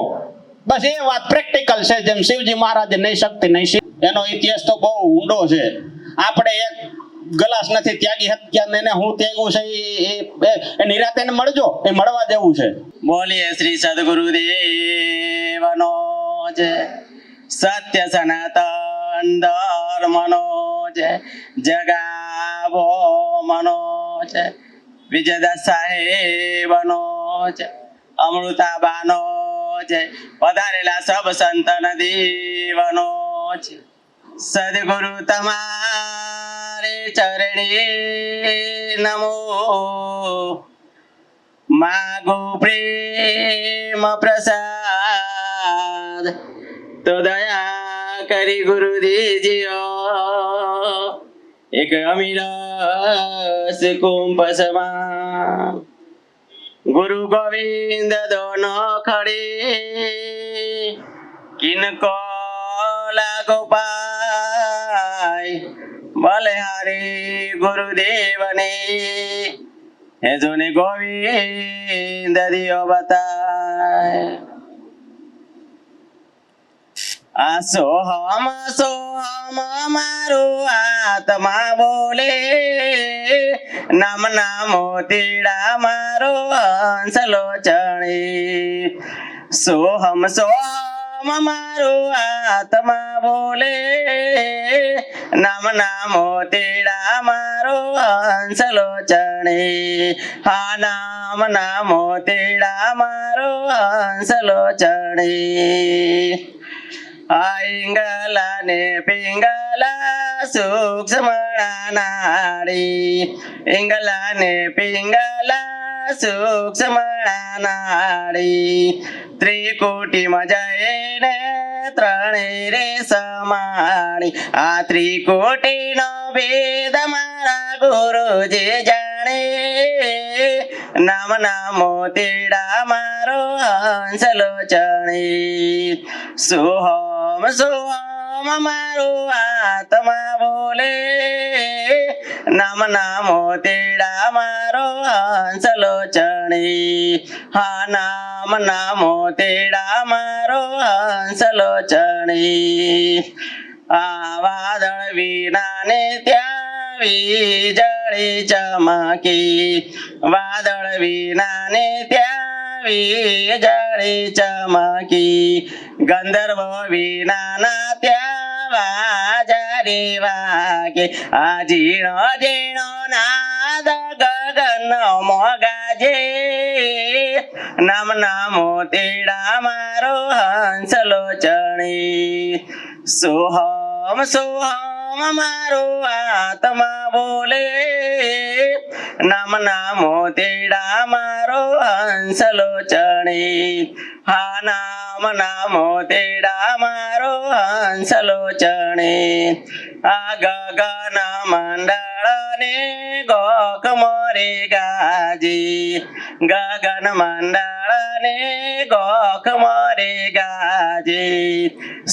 બસ એ વાત પ્રેક્ટિકલ છે. જેમ શિવજી મહારાજ નહીં શક્તિ નહીં શિવ, એનો ઇતિહાસ તો બહુ ઊંડો છે. આપણે એક ગલાસ નથી ત્યાગી હત્યા, એને હું ત્યાગું છે એ નિરાતે મળજો, એ મળવા જેવું છે. બોલીએ શ્રી સદગુરુદેવનો જય. સત્ય સનાતન ધર્મનો જય. જગાવો મનો જય. વિજયદાસ સાહેબનો જય. અમૃતાબાનો જય. પધારેલા સબ સંતન દેવનો જય. સદગુરુ તમારે ચરણે નમો. માગો પ્રેમ પ્રસાદ તો દયા કરી ગુરુ દીજીઓ. એક અમીરસ કુંભ સમાન ગુરુ ગોવિંદ દોનો ખડે. કિनको લાગો પાય બલહારી ગુરુદેવને. હે જોને ગોવિંદ દિયો બતાય. આ સોહમ મારું આત્મા બોલે. નામ નામો તીડા મારો હંસલો ચણે. સોહમ મારું આત્મા બોલે. નામ નામો તીડા મારો હંસલો ચણે. હા નામ નામો તીડા મારો હંસલો ચણે. આઈંગલા ને પિંગલા સૂક્ષ્મ નાડી. ઇંગલા ને પિંગલા સૂક્ષ્મ નાડી. ત્રિકુટીમાં જઈને ત્રણેય રે સમાણી. આ ત્રિકુટીનો ભેદ મારા ગુરુજી જાણે. નામ નામો તીડા મારો હંસલો ચણે. સોહમ મારું આત્મા બોલે. નામ નામો તીડા મારો હંસલો ચણે. હા નામ નામો તીડા મારો હંસલો ચણે. આ વાદળ વિના ને ત્યાં વીજળી ચમકી. વાદળ વિના ને ત્યાં વીજળી ચમકી. ગંધર્વ વિના ત્યાં વાજરી વાગે. આ ઝીણો ઝીણો નાદ ગગન મોગાજે. નામ નામો તીડા મારો હંસલો ચણે. સોહમ મારું આત્મા બોલે. નામ નામો તીડા મારો હંસલો ચણે. હા નામ નામના મોતીડા મારો હંસલો ચણે આ ગગન મંડળ ને ગોખ મોરે ગાજી ગગન મંડળ ને ગોખ મોરે ગાજી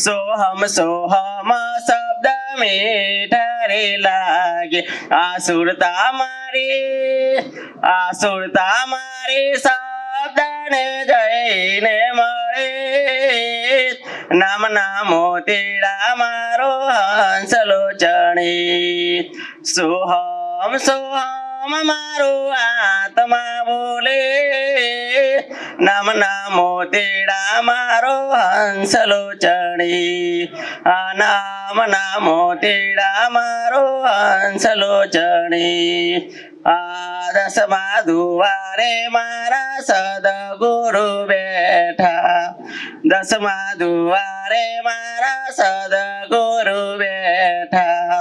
સોહમ સોહમ શબ્દ મીઠરે લાગે આસુરતા મારી શબ્દને જઈને મળે નામના મોતીડા મારો હંસલો ચણી સોહમ સોહમ મારો આત્મા બોલે નામના મોતીડા મારો હંસલો ચણી આ નામના મોતીડા મારો હંસલો ચણી આ દસમા દુવારે મારા સદગુરુ બેઠા દસમા દુવારે મારા સદગુરુ બેઠા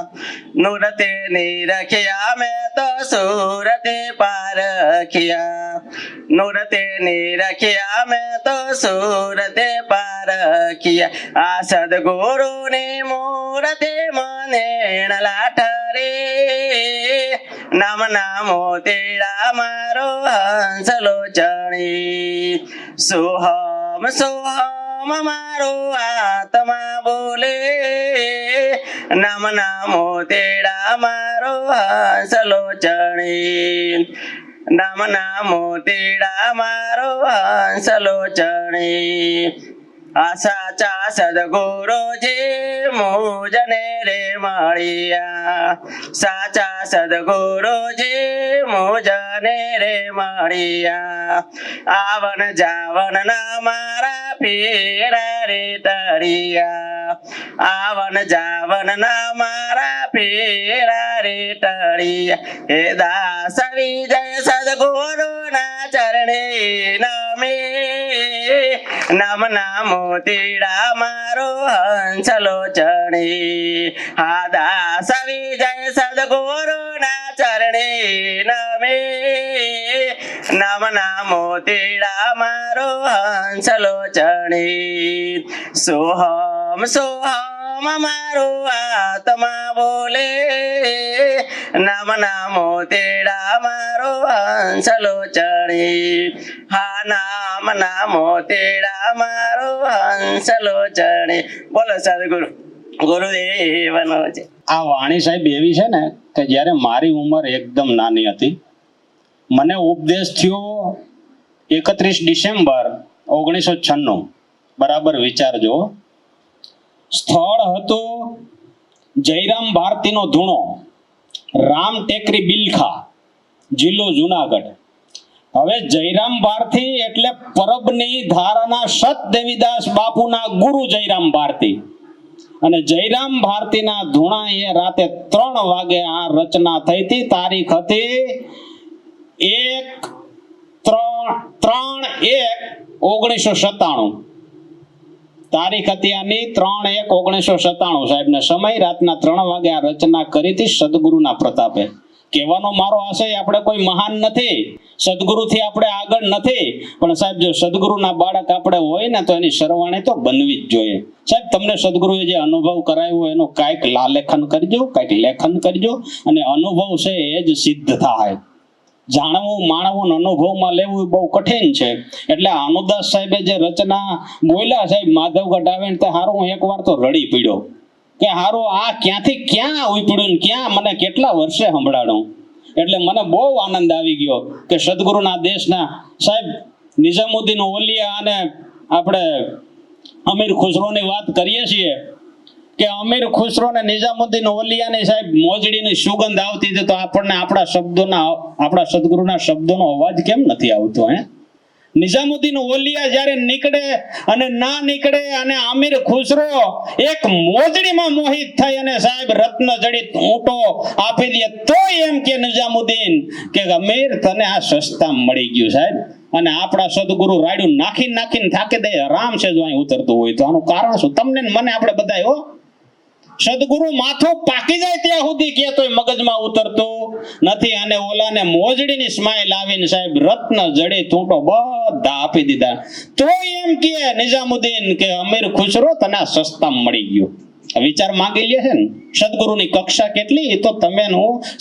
નુરતે નિરખ્યા મેં તો સુરતે પારખ્યા નુરતે નિરખ્યા મેં તો સુરતે પારખ્યા આ સદગુરુની મૂરતે મને લાઠરે નામના મોતીડા મારો હંસલો ચણી સોહમ સોહમ મારો આત્મા બોલે નામના મોતીડા મારો હંસલો ચણી નામના મોતીડા મારો હંસલો ચણી આ સાચા સદગુરુજી મુજને રે મળ્યા સાચા સદગુરુજી મુજને રે મળ્યા આવન જાવન ના મારા પીરા રે તળિયા આવન જાવન ના મારા પીરા રે તળિયા હે દાસ વિજય સદગુરુ ના ચરણે નમે નામના મોતીડા મારો હંસલો ચણી હા દાસ વિજય સદગુરુ ના ચરણે નમે નામના મોતીડા મારો હંસલો ચણી સોહમ સોહમ મારો આત્મા બોલે નામના મોતીડા મારો હંસલો ચણી હા નામના મોતીડા મારો હંસલો ચણી બોલો સદગુરુ ગુરુદેવનો છે. આ વાણી સાહેબ એવી છે ને કે જ્યારે મારી ઉંમર એકદમ નાની હતી મને ઉપદેશ થયો 31 ડિસેમ્બર 1996 બરાબર વિચારજો. સ્થળ હતું જયરામ ભારતીનો ધૂણો રામ ટેકરી બિલખા જિલ્લો જુનાગઢ. હવે જયરામ ભારતી એટલે પરબની ધારાના સત દેવીદાસ બાપુના ગુરુ જયરામ ભારતી અને જયરામ ભારતીના ધૂણા એ રાતે 3 વાગે આ રચના થઈ હતી. તારીખ હતી 1/3/1/1997 તારીખ હતી આની 3/1/1997 સાહેબ ને સમય રાતના 3 વાગે આ રચના કરી હતી સદગુરુના પ્રતાપે. કહેવાનો મારો આશય આપણે કોઈ મહાન નથી, સદગુરુથી આપણે આગળ નથી, પણ સાહેબ જો સદગુરુના બાળક આપણે હોય ને તો એની સરવાણી તો બનવી જ જોઈએ. સાહેબ તમને સદગુરુએ જે અનુભવ કરાવ્યો એનું કાંઈક લાલેખન કરજો, કાંઈક લેખન કરજો અને અનુભવ છે એ જ સિદ્ધ થાય. જાણવું માણવું અનુભવમાં લેવું બહુ કઠિન છે. એટલે અનુદાસ સાહેબે જે રચના બોલ્યા સાહેબ માધવગઢ આવે ને તે હારું હું એકવાર તો રડી પડ્યો કે હારું આ ક્યાંથી ક્યાં ઉપડ્યું ને ક્યાં મને કેટલા વર્ષે સંભળાણું. એટલે મને બહુ આનંદ આવી ગયો કે સદગુરુના દેશના સાહેબ નિઝામુદ્દીન ઓલિયા અને આપણે અમીર ખુસરોની વાત કરીએ છીએ કે અમીર ખુસરો ને નિઝામુદ્દીન ઓલિયાની સાહેબ મોજડીની સુગંધ આવતી હતી તો આપણને આપણા સદગુરુના શબ્દોનો અવાજ કેમ નથી આવતો? નિઝામુદ્દીન ઓલિયા જ્યારે નીકળે અને ના નીકળે અને અમીર ખુસરો એક મોજડીમાં મોહિત થઈ અને સાહેબ રત્ન જડિત ઊંટો આપી દે તો એમ કે નિઝામુદ્દીન કે અમીર તને આ સસ્તા મળી ગયું સાહેબ. અને આપણા સદગુરુ રાડ્યું નાખીને થાકી દે આરામ છે જો અહીં ઉતરતું હોય તો આનું કારણ શું? તમને મને આપણે બધા સદગુરુ માથું પાકી જાય ત્યાં સુધી કે તોય મગજમાં ઉતરતું નથી અને ઓલાને મોજડીની સ્માઈલ આવીને સાહેબ રત્ન જડી તૂંટો બધા આપી દીધા. તો એમ કે નિઝામુદ્દીન કે અમીર ખુસરો તને આ સસ્તામાં મળી ગયું. વિચાર માંગી લે છે ને સદગુરુની કક્ષા કેટલી, એ તો તમે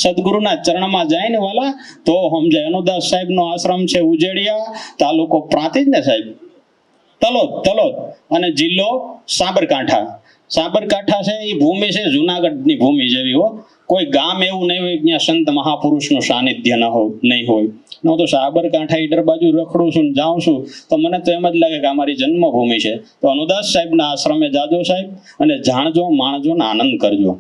સદગુરુના ચરણમાં જાય ને વાલા તો સમજાય. અનુદાસ સાહેબ નો આશ્રમ છે ઉજેડિયા, તાલુકો પ્રાંતિજ ને સાહેબ, તલોદ અને જિલ્લો સાબરકાંઠા. સાબરકાંઠા છે એ ભૂમિ છે જુનાગઢની ભૂમિ જેવી હો. કોઈ ગામ એવું નહીં હોય જ્યાં સંત મહાપુરુષનું સાનિધ્ય નહીં હોય. હું તો સાબરકાંઠા ઈડર બાજુ રખડું છું ને જાઉં છું તો મને તો એમ જ લાગે કે અમારી જન્મભૂમિ છે. તો અનુદાસ સાહેબના આશ્રમે જાજો સાહેબ, અને જાણજો, માણજો ને આનંદ કરજો.